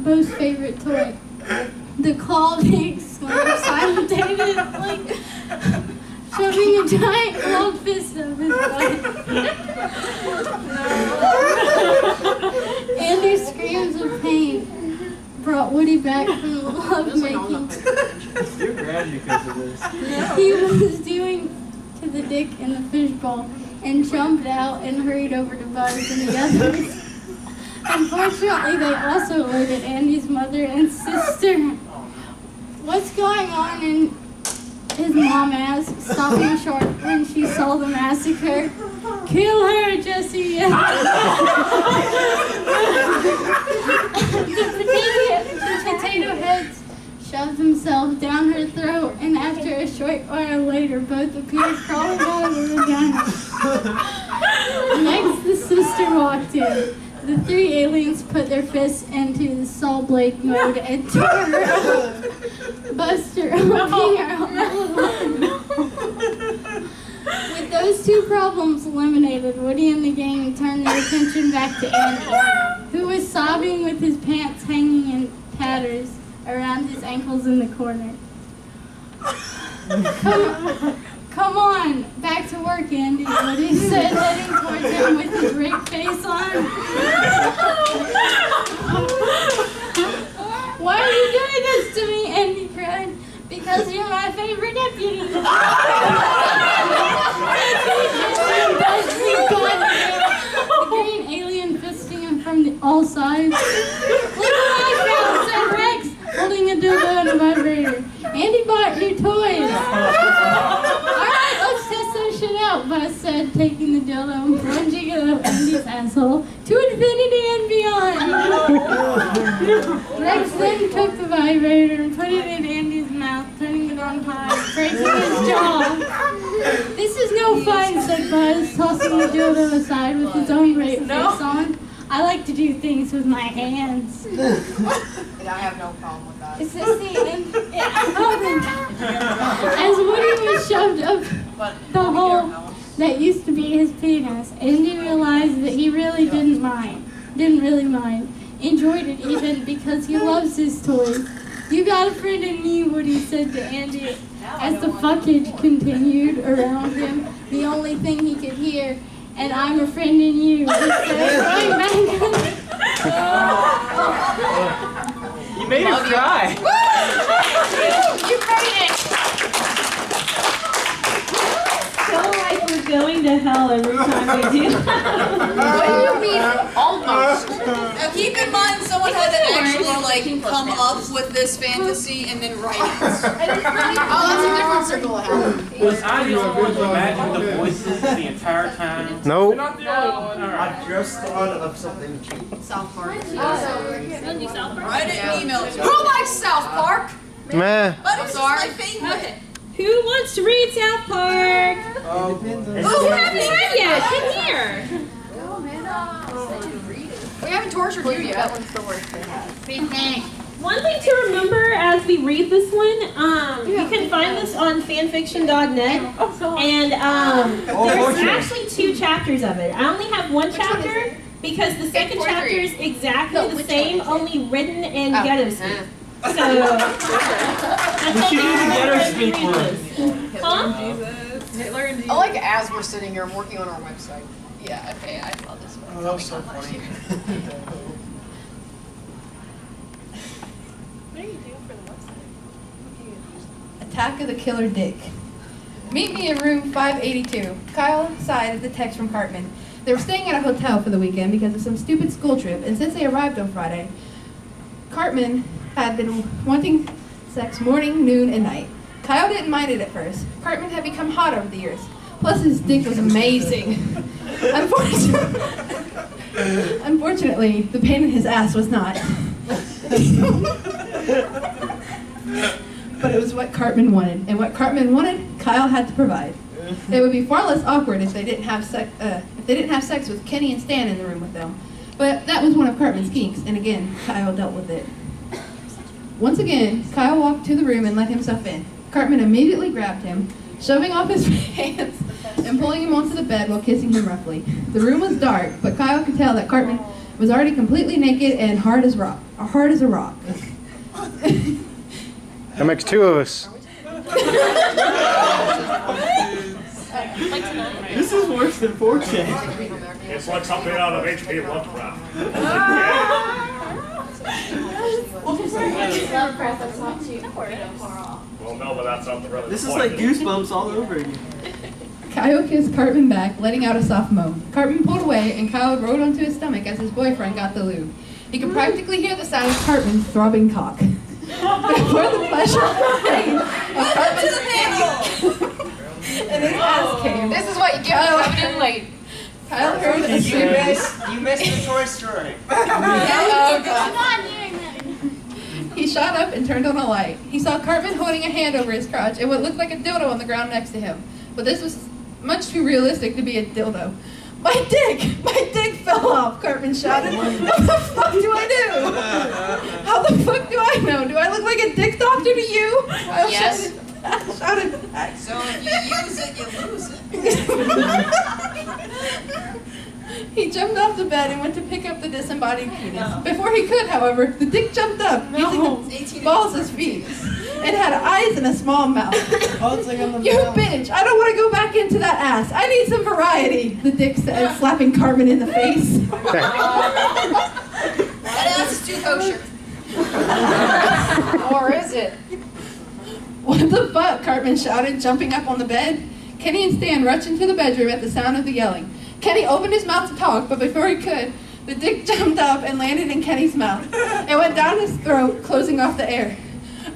most favorite toy. The claw pigs were simultaneously shoving a giant clawed fist up his butt. Andy's screams of pain brought Woody back from the lovemaking he was doing to the dick in the fishbowl, and jumped out and hurried over to Buzz and the others. Unfortunately, they also alerted Andy's mother and sister. "What's going on?" And his mom asked, stopping short when she saw the massacre. "Kill her, Jessie!" The potato heads shoved themselves down her throat, and after a short while later, both appeared crawling out of the vagina. Next, the sister walked in. The 3 aliens put their fists into the saw blade mode and tore her up. Buster opening her hole. With those 2 problems eliminated, Woody and the gang turned their attention back to Andy, who was sobbing with his pants hanging tatters around his ankles in the corner. Come on, back to work, Andy, Woody said, heading towards him with his rape face on. Why are you doing this to me? Andy cried. Because you're my favorite deputy. The green alien fisting him from all sides. Look what I found, said Rex, holding a dildo and a vibrator. Andy bought new toys. Alright, let's test this shit out, Buzz said, taking the dildo and plunging it up Andy's asshole to infinity and beyond. Rex then took the vibrator and put it in Andy's mouth, turning it on high, breaking his jaw. This is no fun, said Buzz, tossing the dildo aside with his own rape face on. I like to do things with my hands. I have no problem with that. Is this the end? As Woody was shoved up the hole that used to be his penis, Andy realized that he really didn't really mind. Enjoyed it even because he loves his toys. You got a friend in me, Woody said to Andy as the fuckage continued around him, the only thing he could hear. And I'm a friend in you. He said, going back. You made her cry. You made it! So like we're going to hell every time we do What do you mean, almost? Now keep in mind, someone had to actually like come up with this fantasy and then write it. Oh, that's a different circle of hell. Was I the only one to imagine the voices the entire time? Nope. Not the only one. I just thought of something cheap. South Park. Write Write it and email it to me. Who likes South Park? Meh. But it's my favorite. Who wants to read South Park? Oh, Who haven't read yet? Come here. We haven't tortured you yet. That one's the worst they have. One thing to remember as we read this one, you can find this on fanfiction.net, and there's actually 2 chapters of it. I only have 1 chapter because the second chapter is exactly the same, only written in ghetto speak. So, We should use ghetto speak words. Huh? I like as we're sitting here, I'm working on our website. Yeah, okay, I saw this one. Oh, that was so funny. What do you do for the website? Attack of the Killer Dick. Meet me in room 582. Kyle sighed at the text from Cartman. They were staying at a hotel for the weekend because of some stupid school trip, and since they arrived on Friday, Cartman had been wanting sex morning, noon, and night. Kyle didn't mind it at first. Cartman had become hot over the years. Plus, his dick was amazing. Unfortunately, the pain in his ass was not. But it was what Cartman wanted, and what Cartman wanted, Kyle had to provide. It would be far less awkward if they didn't have sex with Kenny and Stan in the room with them. But that was one of Cartman's kinks, and again, Kyle dealt with it. Once again, Kyle walked to the room and let himself in. Cartman immediately grabbed him, shoving off his pants and pulling him onto the bed while kissing him roughly. The room was dark, but Kyle could tell that Cartman was already completely naked and hard as a rock. That makes 2 of us. This is worse than 4K. It's like something out of H.P. Lovecraft. Well, no, but that's not the really This is point. like Goosebumps all over again. Kyle kissed Cartman back, letting out a soft moan. Cartman pulled away, and Kyle rode onto his stomach as his boyfriend got the lube. He could practically hear the sound of Cartman's throbbing cock. Before the pleasure of Cartman's and his ass came. This is what you get for coming in late. Kyle heard a You missed the Toy Story. He shot up and turned on a light. He saw Cartman holding a hand over his crotch and what looked like a dildo on the ground next to him. But this was much too realistic to be a dildo. My dick! My dick fell off, Cartman shouted. What the fuck do I do? How the fuck do I know? Do I look like a dick doctor to you? I Yes. shouted back. So if you use it, you lose it. He jumped off the bed and went to pick up the disembodied penis. Before he could, however, the dick jumped up, using its balls as feet. It had eyes and a small mouth. You bitch, I don't want to go back into that ass. I need some variety, the dick said, slapping Cartman in the face. That ass is too kosher. Or is it? What the fuck? Cartman shouted, jumping up on the bed. Kenny and Stan rushed into the bedroom at the sound of the yelling. Kenny opened his mouth to talk, but before he could, the dick jumped up and landed in Kenny's mouth. It went down his throat, closing off the air.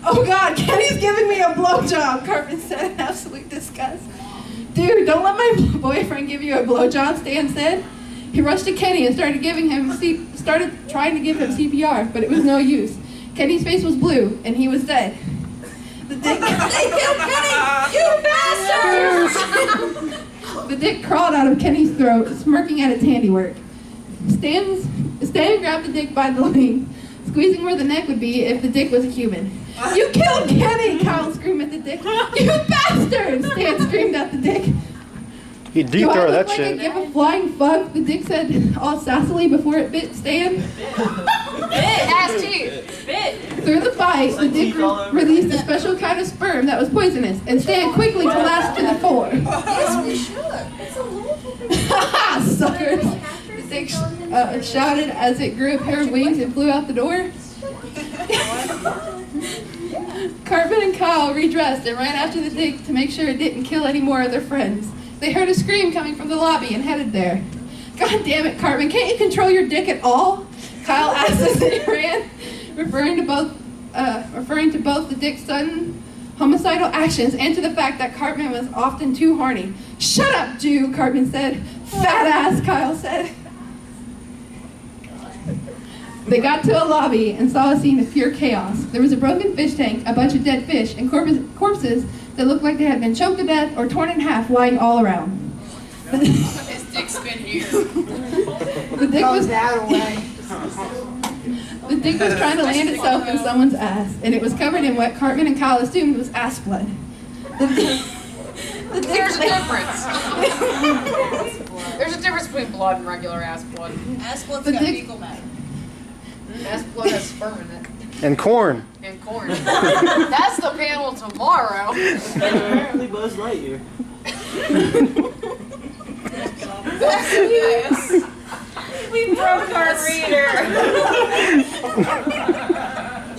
Oh God, Kenny's giving me a blowjob, Cartman said in absolute disgust. Dude, don't let my boyfriend give you a blowjob, Stan said. He rushed to Kenny and started trying to give him CPR, but it was no use. Kenny's face was blue, and he was dead. The dick, they killed Kenny! You bastards! The dick crawled out of Kenny's throat, smirking at its handiwork. Stan grabbed the dick by the leg, squeezing where the neck would be if the dick was a human. You killed Kenny! Kyle screamed at the dick. You bastard! Stan screamed at the dick. You deep throw that I shit. give a flying fuck, the dick said all sassily before it bit Stan. Ass teeth. Through the bite, the dick released a special kind of sperm that was poisonous, and Stan quickly collapsed to the floor. Yes, we should. It's a little Ha! Suckers! The dick shouted as it grew a pair of wings and flew out the door. Cartman and Kyle redressed and ran after the dick to make sure it didn't kill any more of their friends. They heard a scream coming from the lobby and headed there. God damn it, Cartman, can't you control your dick at all? Kyle asked as they ran, referring to both the dick's sudden homicidal actions and to the fact that Cartman was often too horny. Shut up, Jew, Cartman said. Fat ass, Kyle said. They got to a lobby and saw a scene of pure chaos. There was a broken fish tank, a bunch of dead fish, and corpses that looked like they had been choked to death or torn in half lying all around. His dick's been here. The dick was trying to land itself in someone's ass, and it was covered in what Cartman and Kyle assumed was ass blood. There's a difference. There's a difference between blood and regular ass blood. Ass blood's got fecal matter. Ass blood has sperm in it. And corn. And corn. That's the panel tomorrow. Apparently Buzz Lightyear. Yes. We broke our reader.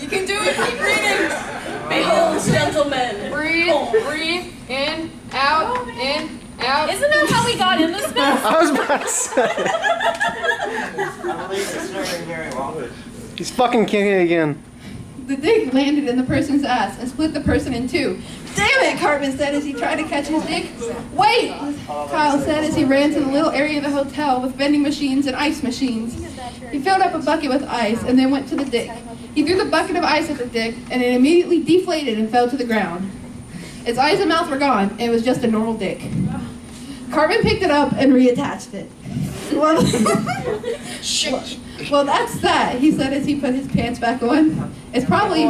You can do it. Keep reading. Behold, gentlemen. Breathe in, out, in, out. Isn't that how we got in this mess? I was about to say. I believe it's serving very well. He's fucking kicking it again. The dick landed in the person's ass and split the person in two. Damn it, Cartman said as he tried to catch his dick. Wait, Kyle said as he ran to the little area of the hotel with vending machines and ice machines. He filled up a bucket with ice and then went to the dick. He threw the bucket of ice at the dick and it immediately deflated and fell to the ground. Its eyes and mouth were gone. It was just a normal dick. Cartman picked it up and reattached it. Well, that's that, he said as he put his pants back on. It's probably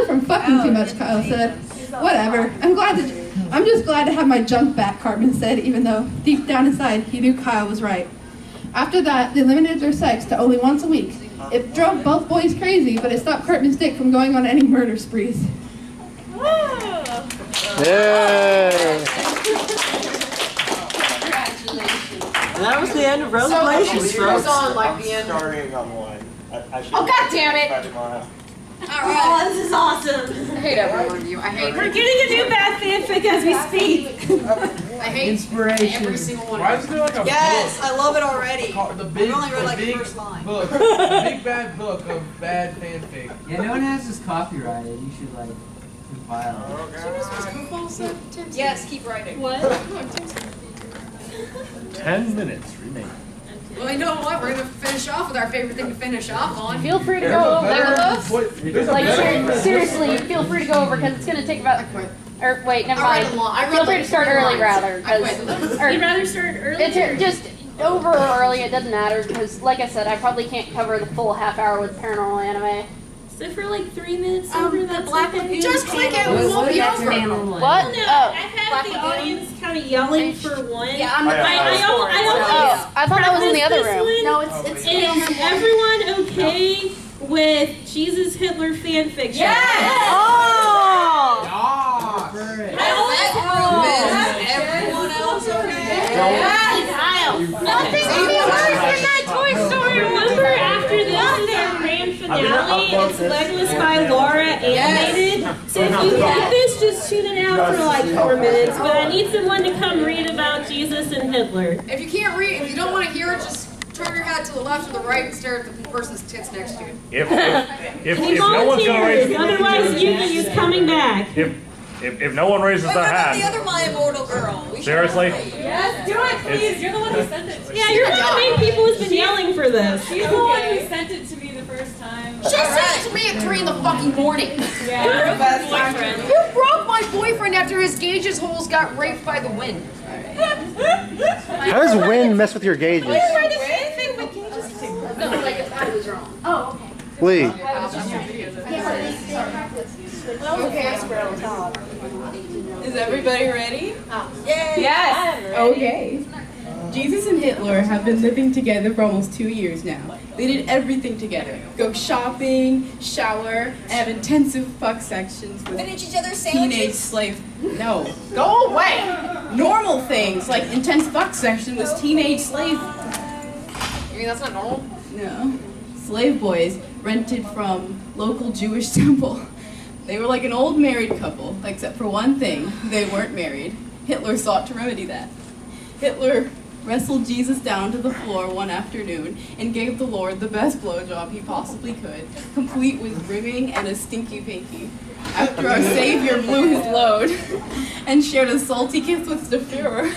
from fucking too much, Kyle said. Whatever. I'm just glad to have my junk back, Cartman said, even though deep down inside he knew Kyle was right. After that, they limited their sex to only once a week. It drove both boys crazy, but it stopped Cartman's dick from going on any murder sprees. Yay! And that was the end of Revelations, So, folks. on like the end. Starting on one. Oh, God damn it! Oh, this is awesome. I hate every one of you. I hate. We're getting a new bad fanfic as we speak. I hate Inspiration. every single one Why of is them. there like a Yes, book? I love it already. The big, I only read like the the big first line. book, the big bad book of bad fanfic. Yeah, no one has this copyrighted. You should like compile it. Yes, keep writing. What? 10 minutes remain. Well, you know what? We're gonna finish off with our favorite thing to finish off on. Feel free to go over. Seriously, feel free to go over because it's going to take about. Or wait, never mind. Feel free to start early rather. You'd rather start early? It's just over or early, it doesn't matter because, like I said, I probably can't cover the full half hour with paranormal anime. So for like 3 minutes over that Black Lagoon. Just click it. We won't be over. What? Well, no, Oh. I had the audience kind of yelling for one. Yeah, I'm I I thought that was in the other Preface room. this No, one. it's Is everyone okay with Jesus Hitler fan fiction? Yes! Oh! Everyone else okay? Nothing worse than that Toy Story. Remember after this is their grand finale? It's Legolas by Laura animated. So if you get this, just tune it out for like 4 minutes. But I need someone to come read about Jesus and Hitler. If you can't read, if you don't want to hear it, just turn your head to the left or the right and stare at the person's tits next to you. If He no one's gonna raise, otherwise Yuki is coming back. if no one raises their hand, other My Immortal Girl. seriously, Yes, do it, please. You're the one who sent it. Yeah, you're one of the main people who's been yelling for this. She's the one who sent it to me the first time. She sent it to me at 3 in the fucking morning. Yeah, boyfriend. You broke my boyfriend after his gauges holes got raped by the wind. How does wind mess with your gauges? No, like if I was wrong. Oh, okay. Lee. Is everybody ready? Yes. Okay. Jesus and Hitler have been living together for almost 2 years now. They did everything together. Go shopping, shower, and have intensive fuck sections with Finish each other's teenage sandwiches. slave. No. Go away! Normal things, like intense fuck section with teenage slave. You mean that's not normal? No. Slave boys rented from local Jewish temple. They were like an old married couple, except for one thing, they weren't married. Hitler sought to remedy that. Hitler wrestled Jesus down to the floor one afternoon and gave the Lord the best blowjob he possibly could, complete with rimming and a stinky pinky. After our Savior blew his load and shared a salty kiss with the Führer,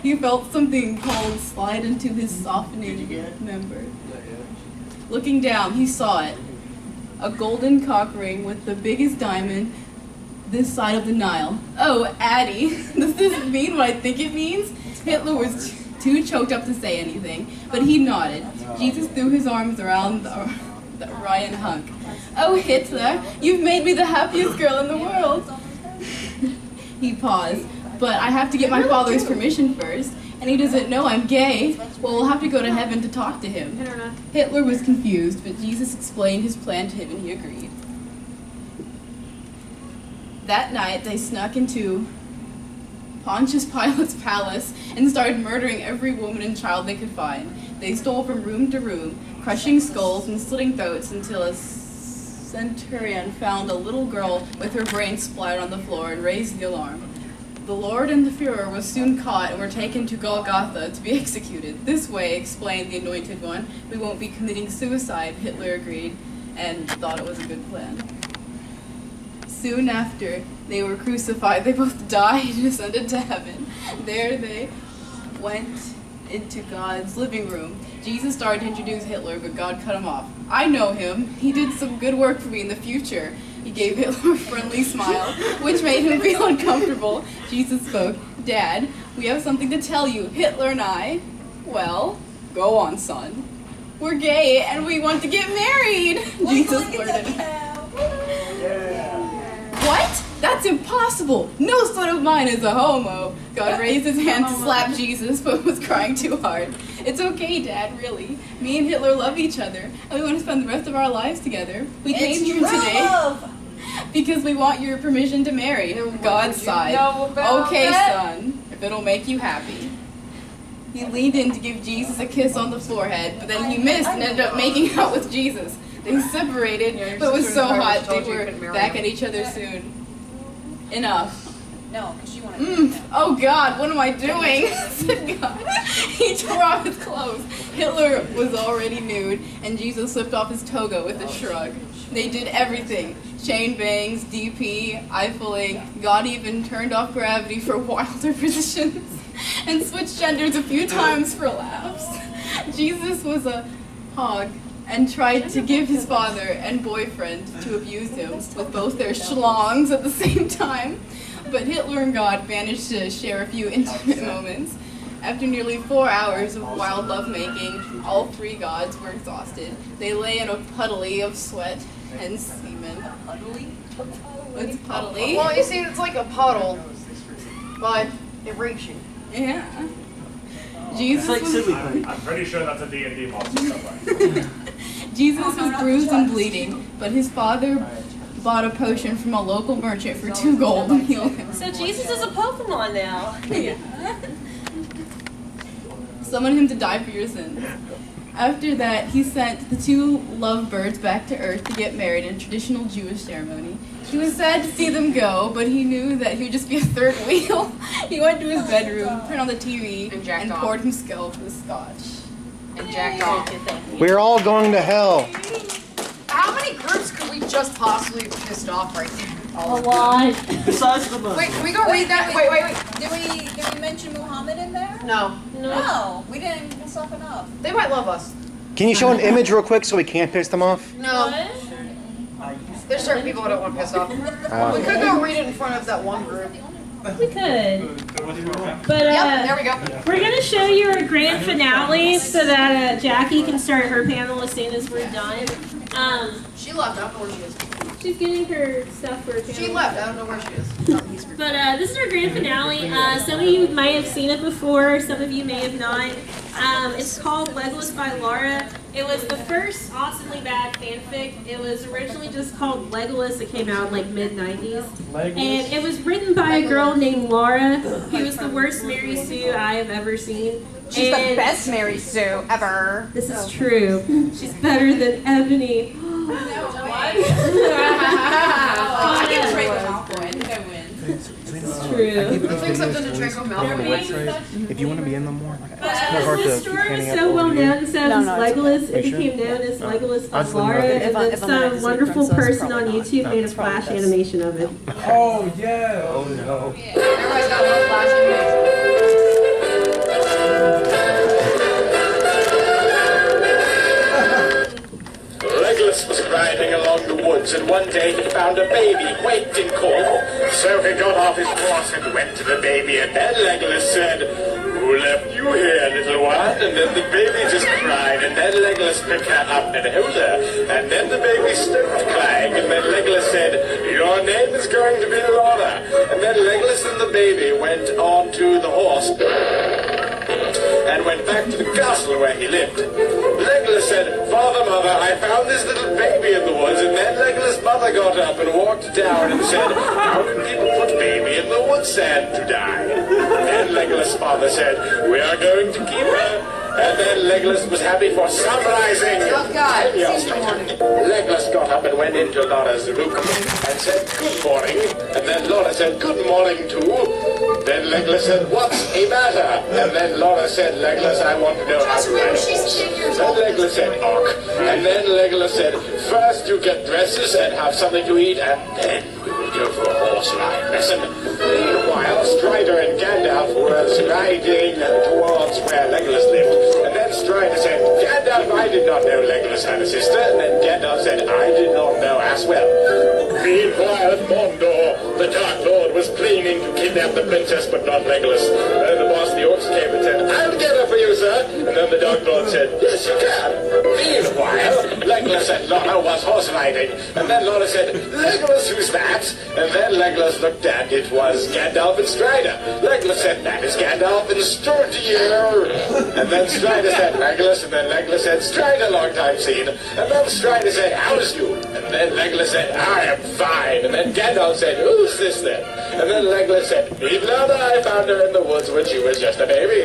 he felt something cold slide into his softening member. Looking down, he saw it. A golden cock ring with the biggest diamond this side of the Nile. Oh, Addie, does this mean what I think it means? Hitler was too choked up to say anything, but he nodded. Jesus threw his arms around the Orion hunk. Oh, Hitler, you've made me the happiest girl in the world. He paused, but I have to get my father's permission first, and he doesn't know I'm gay. Well, we'll have to go to heaven to talk to him. Hitler was confused, but Jesus explained his plan to him and he agreed. That night, they snuck into Pontius Pilate's palace and started murdering every woman and child they could find. They stole from room to room, crushing skulls and slitting throats until a centurion found a little girl with her brains splattered on the floor and raised the alarm. The Lord and the Führer was soon caught and were taken to Golgotha to be executed. This way, explained the Anointed One, we won't be committing suicide, Hitler agreed, and thought it was a good plan. Soon after they were crucified, they both died and ascended to heaven. There they went into God's living room. Jesus started to introduce Hitler, but God cut him off. I know him. He did some good work for me in the future. He gave Hitler a friendly smile, which made him feel uncomfortable. Jesus spoke. Dad, we have something to tell you, Hitler and I. Well, go on, son. We're gay and we want to get married. Jesus blurted. What? That's impossible! No son of mine is a homo! God raised his hand to slap Jesus, but was crying too hard. It's okay, Dad, really. Me and Hitler love each other, and we want to spend the rest of our lives together. We came here today because we want your permission to marry. God sighed. Okay, son, if it'll make you happy. He leaned in to give Jesus a kiss on the forehead, but then he missed and ended up making out with Jesus. They separated, but it was so hot they were back at each other soon. Enough. No, because she wanted Oh God, what am I doing? said God. He tore off his clothes. Hitler was already nude, and Jesus slipped off his toga with a shrug. They did everything. Chain bangs, DP, Eiffeling. God even turned off gravity for wilder positions and switched genders a few times for laughs. Jesus was a hog and tried to give his father and boyfriend to abuse him with both their schlongs at the same time. But Hitler and God managed to share a few intimate moments. After nearly 4 hours of wild lovemaking, all three gods were exhausted. They lay in a puddle of sweat and semen. What's puddly? Well, you see, it's like a puddle, but it rapes you. Yeah. Jesus It's was, I'm pretty sure that's a D&D monster somewhere. Jesus was bruised and bleeding, but his father bought a potion from a local merchant for 2 gold and healed him. So Jesus is a Pokemon now. Yeah. Summoned him to die for your sins. After that, he sent the 2 lovebirds back to Earth to get married in a traditional Jewish ceremony. He was sad to see them go, but he knew that he would just be a 3rd wheel. He went to his bedroom, turned on the TV, and poured himself with scotch. And jacked off. We're all going to hell. How many groups could we just possibly have pissed off right there? A lot. Besides the most. Wait, can we go read that? Wait. Did we mention Muhammad in there? No. No. We didn't piss off enough. They might love us. Can you show an image real quick so we can't piss them off? No. There's certain people I don't want to piss off. We could go read it in front of that one group. We could. But Yep, there we go. we're going to show you our grand finale so that Jackie can start her panel as soon as we're done. She left. I don't know where she is. She's getting her stuff for her panel. She left. I don't know where she is. But this is our grand finale. Some of you might have seen it before, some of you may have not. It's called Legolas by Laura. It was the first awesomely bad fanfic. It was originally just called Legolas. It came out in like mid-90s. And it was written by a girl named Laura, who was the worst Mary Sue I have ever seen. She's the best Mary Sue ever. This is true. She's better than Ebony. I can drink with Malfoy. I think I win. It's true. Think something to drink with Malfoy. If you want to be in them more, like, it's But hard to the keep story handing was out so all well the known, so as Legolas, it Are you sure? became known as Legolas by Honestly, Laura, no. and then If I'm some the wonderful princess, person on probably YouTube made a That's probably flash best. animation of it. Oh, yeah. Oh, no. Everybody's got one flashing light. Legolas was riding along the woods, and one day he found a baby waiting cold. So he got off his horse and went to the baby, and then Legolas said, "Who left you here, little one?" And then the baby just cried, and then Legolas picked her up and held her, and then the baby stopped crying, and then Legolas said, "Your name is going to be Laura." And then Legolas and the baby went on to the horse and went back to the castle where he lived. Legolas said, "Father, mother, I found this little baby in the woods." And then Legolas' mother got up and walked down and said, "How can people put baby in the wood sand to die?" And Legolas' father said, "We are going to keep her." And then Legolas was happy for sunrising. Oh, God. 10 years later, Legolas got up and went into Laura's room and said, "Good morning." And then Laura said, "Good morning, too." Then Legolas said, "What's the matter?" And then Laura said, "Legolas, I want to know how to ride." She's 10 years Then old. Legolas said, "Och." And then Legolas said, "First you get dresses and have something to eat, and then we will go for a horse ride lesson." Meanwhile, Strider and Gandalf was riding towards where Legolas lived. And then Strider said, "Gandalf, I did not know Legolas had a sister." And then Gandalf said, "I did not know as well." Meanwhile, at Mordor, the Dark Lord was planning to kidnap the princess, but not Legolas. Then the boss of the orcs came and said, "I'll get her for you, sir." And then the Dark Lord said, "Yes, you can." Meanwhile, Legolas and Laura was horse riding. And then Laura said, "Legolas, who's that?" And then Legolas looked and it was Gandalf and Strider. Legolas said, "That is Gandalf and Strider." And then Strider said, "Legolas," and then Legolas said, "Strider, long time seen." And then Strider said, "How's you?" And then Legolas said, "I am fine." And then Gandalf said, "Who's this then?" And then Legolas said, "Meet Laura, I found her in the woods when she was just a baby."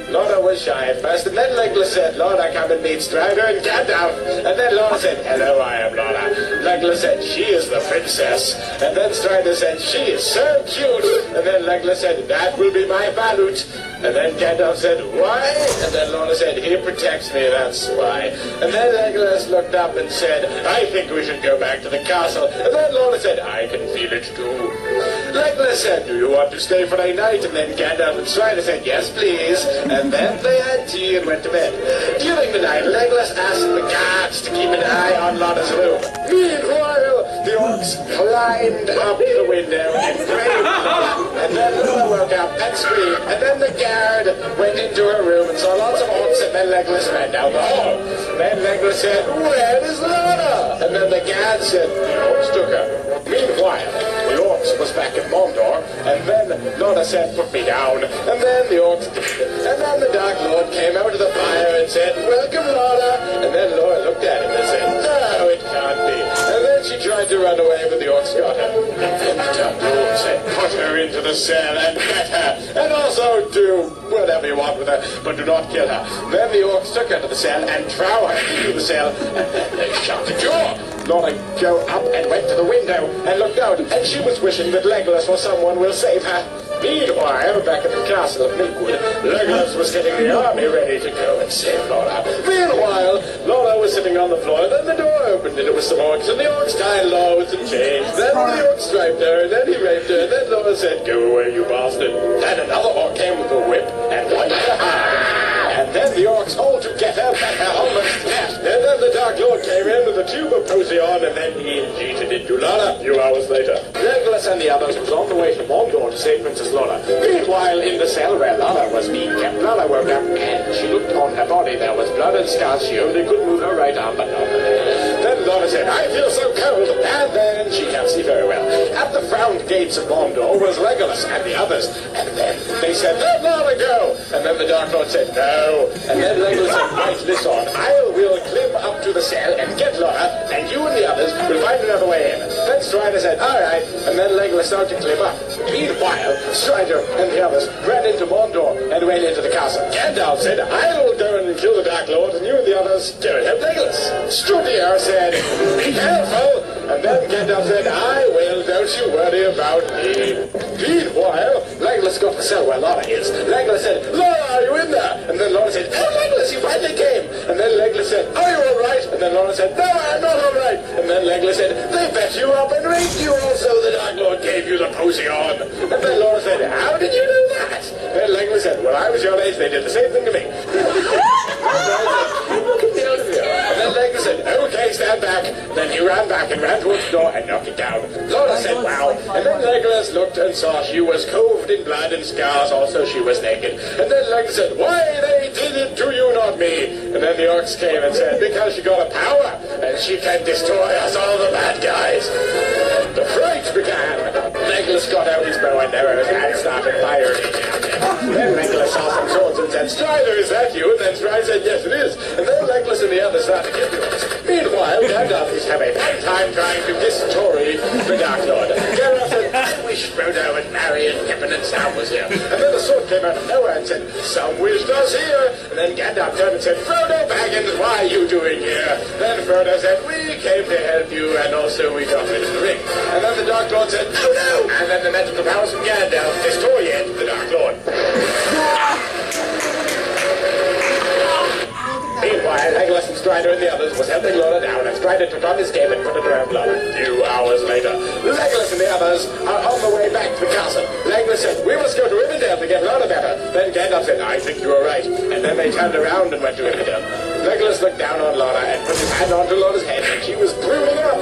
Laura was shy at first, and then Legolas said, "Laura, come and meet Strider and Gandalf." And then Laura said, "Hello, I am Laura." Legolas said, "She is the princess." And then Strider said, "She is so cute." And then Legolas said, "That will be my balut." And then Gandalf said, "Why?" And then Laura said, "He protects me, that's why." And then Legolas looked up and said, "I think we should go back to the castle." And then Laura said, "I can feel it too." Legolas said, "Do you want to stay for a night?" And then Gandalf and Strider said, "Yes, please." And then they had tea and went to bed. During the night, Legolas asked the guards to keep an eye on Laura's room. Meanwhile, the orcs climbed up the window and prayed. And then Laura woke up and screamed. And then the guard went into her room and saw lots of orcs, and then Legolas ran down the hall. Then Legolas said, "Where is Laura?" And then the guard said, "The orcs took her." Meanwhile, the orcs was back in Mordor, and then Laura said, "Put me down." And then the orcs And then the Dark Lord came out of the fire and said, "Welcome, Laura." And then Laura looked at him and said, "No, it can't be." And then she tried to run away, but the orcs got her. And then the Dark Lord said, "Put her into the cell and get her. And also do whatever you want with her, but do not kill her." Then the orcs took her to the cell and threw her into the cell, and then they shut the door. Laura go up and went to the window and looked out, and she was wishing that Legolas or someone will save her. Meanwhile, back at the castle of Milkwood, Legolas was getting the army ready to go and save Laura. Meanwhile, Laura was sitting on the floor, then the door opened and it was some orcs, and the orcs tied Laura with some chains. Then the orcs striped her, and then he raped her, and then Laura said, "Go away, you bastard." Then another orc came with a whip and wiped her hard. And then the orcs all together met her almost death. And then the Dark Lord came in with a tube of potion, and then he injected it to Laura. A few hours later, Legolas and the others was on the way to Mordor to save Princess Laura. Meanwhile, in the cell where Laura was being kept, Laura woke up and she looked on her body. There was blood and scars. She only could move her right arm, but not her leg. Then Laura said, "I feel so cold," and then she can't see very well. At the frowned gates of Mordor was Legolas and the others, and then they said, "Let Laura go!" And then the Dark Lord said, "No." And then Legolas said, "Right, this on. I will climb up to the cell and get Laura, and you and the others will find another way in." Then Strider said, "All right," and then Legolas started to climb up. Meanwhile, Strider and the others ran into Mordor and went into the castle. Gandalf said, "I will go and kill the Dark Lord, and you and the others go and help Legolas." Strudier said, "Be careful." And then Gandalf said, "I will, don't you worry about me." Meanwhile, Legolas got to the cell where Laura is. Legolas said, "Laura, are you in there?" And then Laura said, "Oh, Legolas, you finally came." And then Legolas said, "Are you all right?" And then Laura said, "No, I'm not all right." And then Legolas said, "They bet you up and raped you also. The Dark Lord gave you the potion." And then Laura said, "How did you do that?" Then Legolas said, "When I was your age, they did the same thing to me." And then Legolas said, "Okay, stand back." Then he ran back and ran towards the door and knocked it down. Laura said, "Wow." And then Legolas looked and saw she was covered in blood and scars. Also, she was naked. And then Legolas said, "Why, they did it to you, not me." And then the orcs came and said, "Because she got a power, and she can destroy us all, the bad guys." The fight began. Legolas got out his bow and arrows and started firing. Then Legolas saw some swords and said, "Strider, is that you?" And then Strider said, "Yes, it is." And then Legolas and the others started killing us. Meanwhile, Gandalf is having a fun time trying to destroy the Dark Lord. Gandalf said, "I wish Frodo and Merry and Pippin and Sam was here." And then the sword came out of nowhere and said, "Some wished us here." And then Gandalf turned and said, "Frodo Baggins, why are you doing here?" Then Frodo said, "We came to help you, and also we got rid of the ring." And then the Dark Lord said, "No, no!" And then the magical powers from Gandalf destroyed the Dark Lord. Meanwhile, Legolas and Strider and the others was helping Laura down, and Strider took on his cape and put it around Laura. A few hours later, Legolas and the others are on the way back to the castle. Legolas said, "We must go to Rivendell to get Laura better." Then Gandalf said, "I think you are right." And then they turned around and went to Rivendell. Legolas looked down on Laura and put his hand onto Laura's head, and she was blooming up.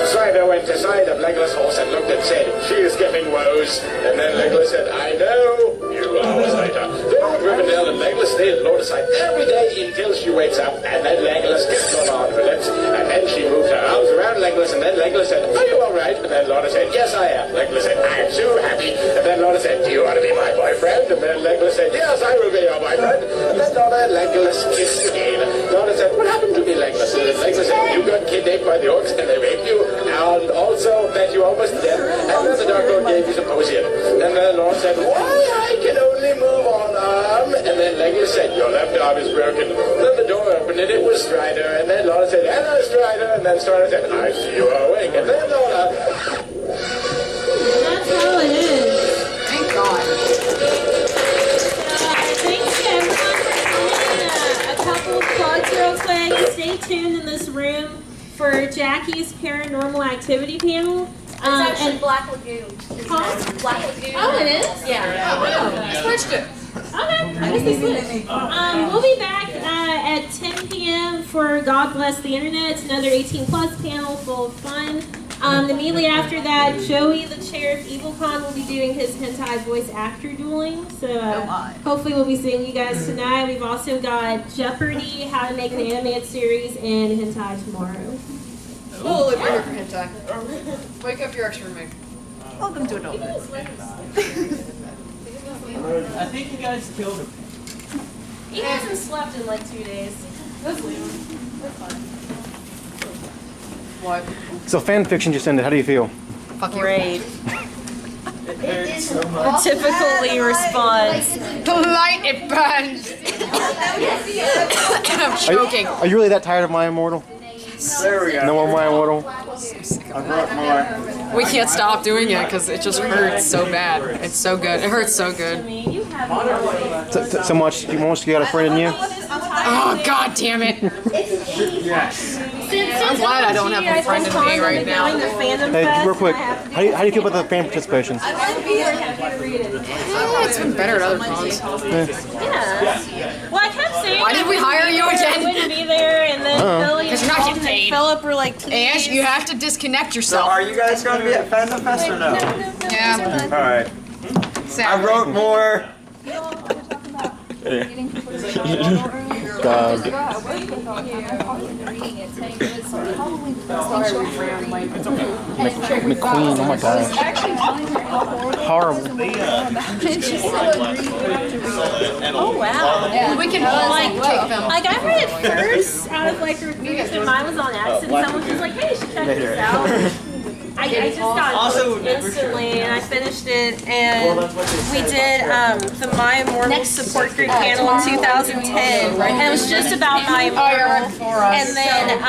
Strider went aside of Legolas' horse and looked and said, "She is giving woes." And then Legolas said, "I know." A few hours later, they were at Rivendell, and Legolas stayed at Laura's side every day until she wakes up, and then Legolas kissed her on her lips, and then she moved her arms around Legolas, and then Legolas said, "Are you all right?" And then Laura said, "Yes, I am." Legolas said, "I am so happy." And then Laura said, "Do you want to be my boyfriend?" And then Legolas said, "Yes, I will be your boyfriend." And then Laura and Legolas kissed again. Laura said, "What happened to me, Legolas?" And Legolas said, "You got kidnapped by the orcs, and they raped you, and also that you almost dead, and then the Dark Lord gave you some potion." And then Laura said, "Why, I can only move one arm." And then Legolas said, "Your left arm is broken." Then the door opened, and it was Strider. And then Laura said, "Hello, Strider." And then Strider said, "I see you are awake." And then Laura... That's how it is. Thank God. Thanks to everyone for coming. A couple of plugs real quick. Stay tuned in this room for Jackie's paranormal activity panel. It's actually Black Lagoon. Huh? Black Lagoon. Oh, it is? Yeah. Oh, wow. Switched it. Okay, I guess they switched. We'll be back at 10 p.m. for God Bless the Internet. It's another 18 plus panel full of fun. Immediately after that, Joey, the chair of EvilCon, will be doing his hentai voice actor dueling. So hopefully we'll be seeing you guys tonight. We've also got Jeopardy, How to Make an Animated Series, and hentai tomorrow. Holy wake up for hentai. Wake up your ex-roommate. Welcome to adulthood. I think you guys killed him. He hasn't slept in like 2 days. Let's leave him. That's fine. What? So fan fiction just ended. How do you feel? Great. The typical Lee response. The light, it burns. I'm choking. Are you really that tired of My Immortal? There we go. No more My Immortal? I brought more. We can't stop doing it because it just hurts so bad. It's so good. It hurts so good. So much you got a friend in you? Oh, God damn it. Yes. I'm glad I don't have a friend in me right now. Hey, real quick, how do you feel about the fan participations? It's been better at other cons. Yeah. Well, I kept saying. Why did we hire you again? I wouldn't be there, and then Billy Because you're not getting and paid. Philip were like, And you have to disconnect So yourself. are you guys going to be at Fandom Fest or no? Yeah. All right. I wrote more. Dog. McQueen, oh my gosh. Horrible. oh wow. Yeah. We can take them. Like I read it first out of like reviews, and mine was on accident. Someone was like, "Hey, you should check this out." I just got hooked instantly, and I finished it, and we did the My Immortal support group panel in 2010, and it was just about My Immortal, and then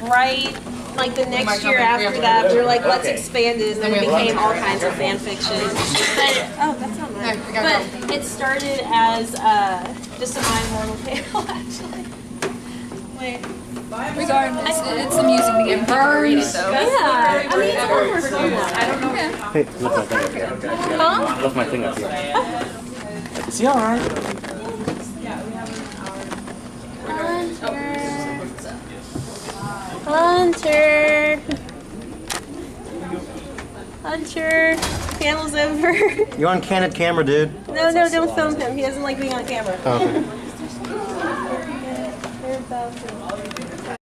right. Like the next year after that, we were like, let's expand it, and then it became all kinds of fan fiction. But, oh, that's not mine. But it started as just a My Immortal panel, actually. Wait. Regardless, it's amusing to get people to read it though. Yeah, I mean, it's fun for someone. I don't know. Hey, look my thing up here. Huh? Look my thing up here. Is he alright? Hunter, panel's over. You're on candid camera, dude. No, don't film him. He doesn't like being on camera. Oh, okay.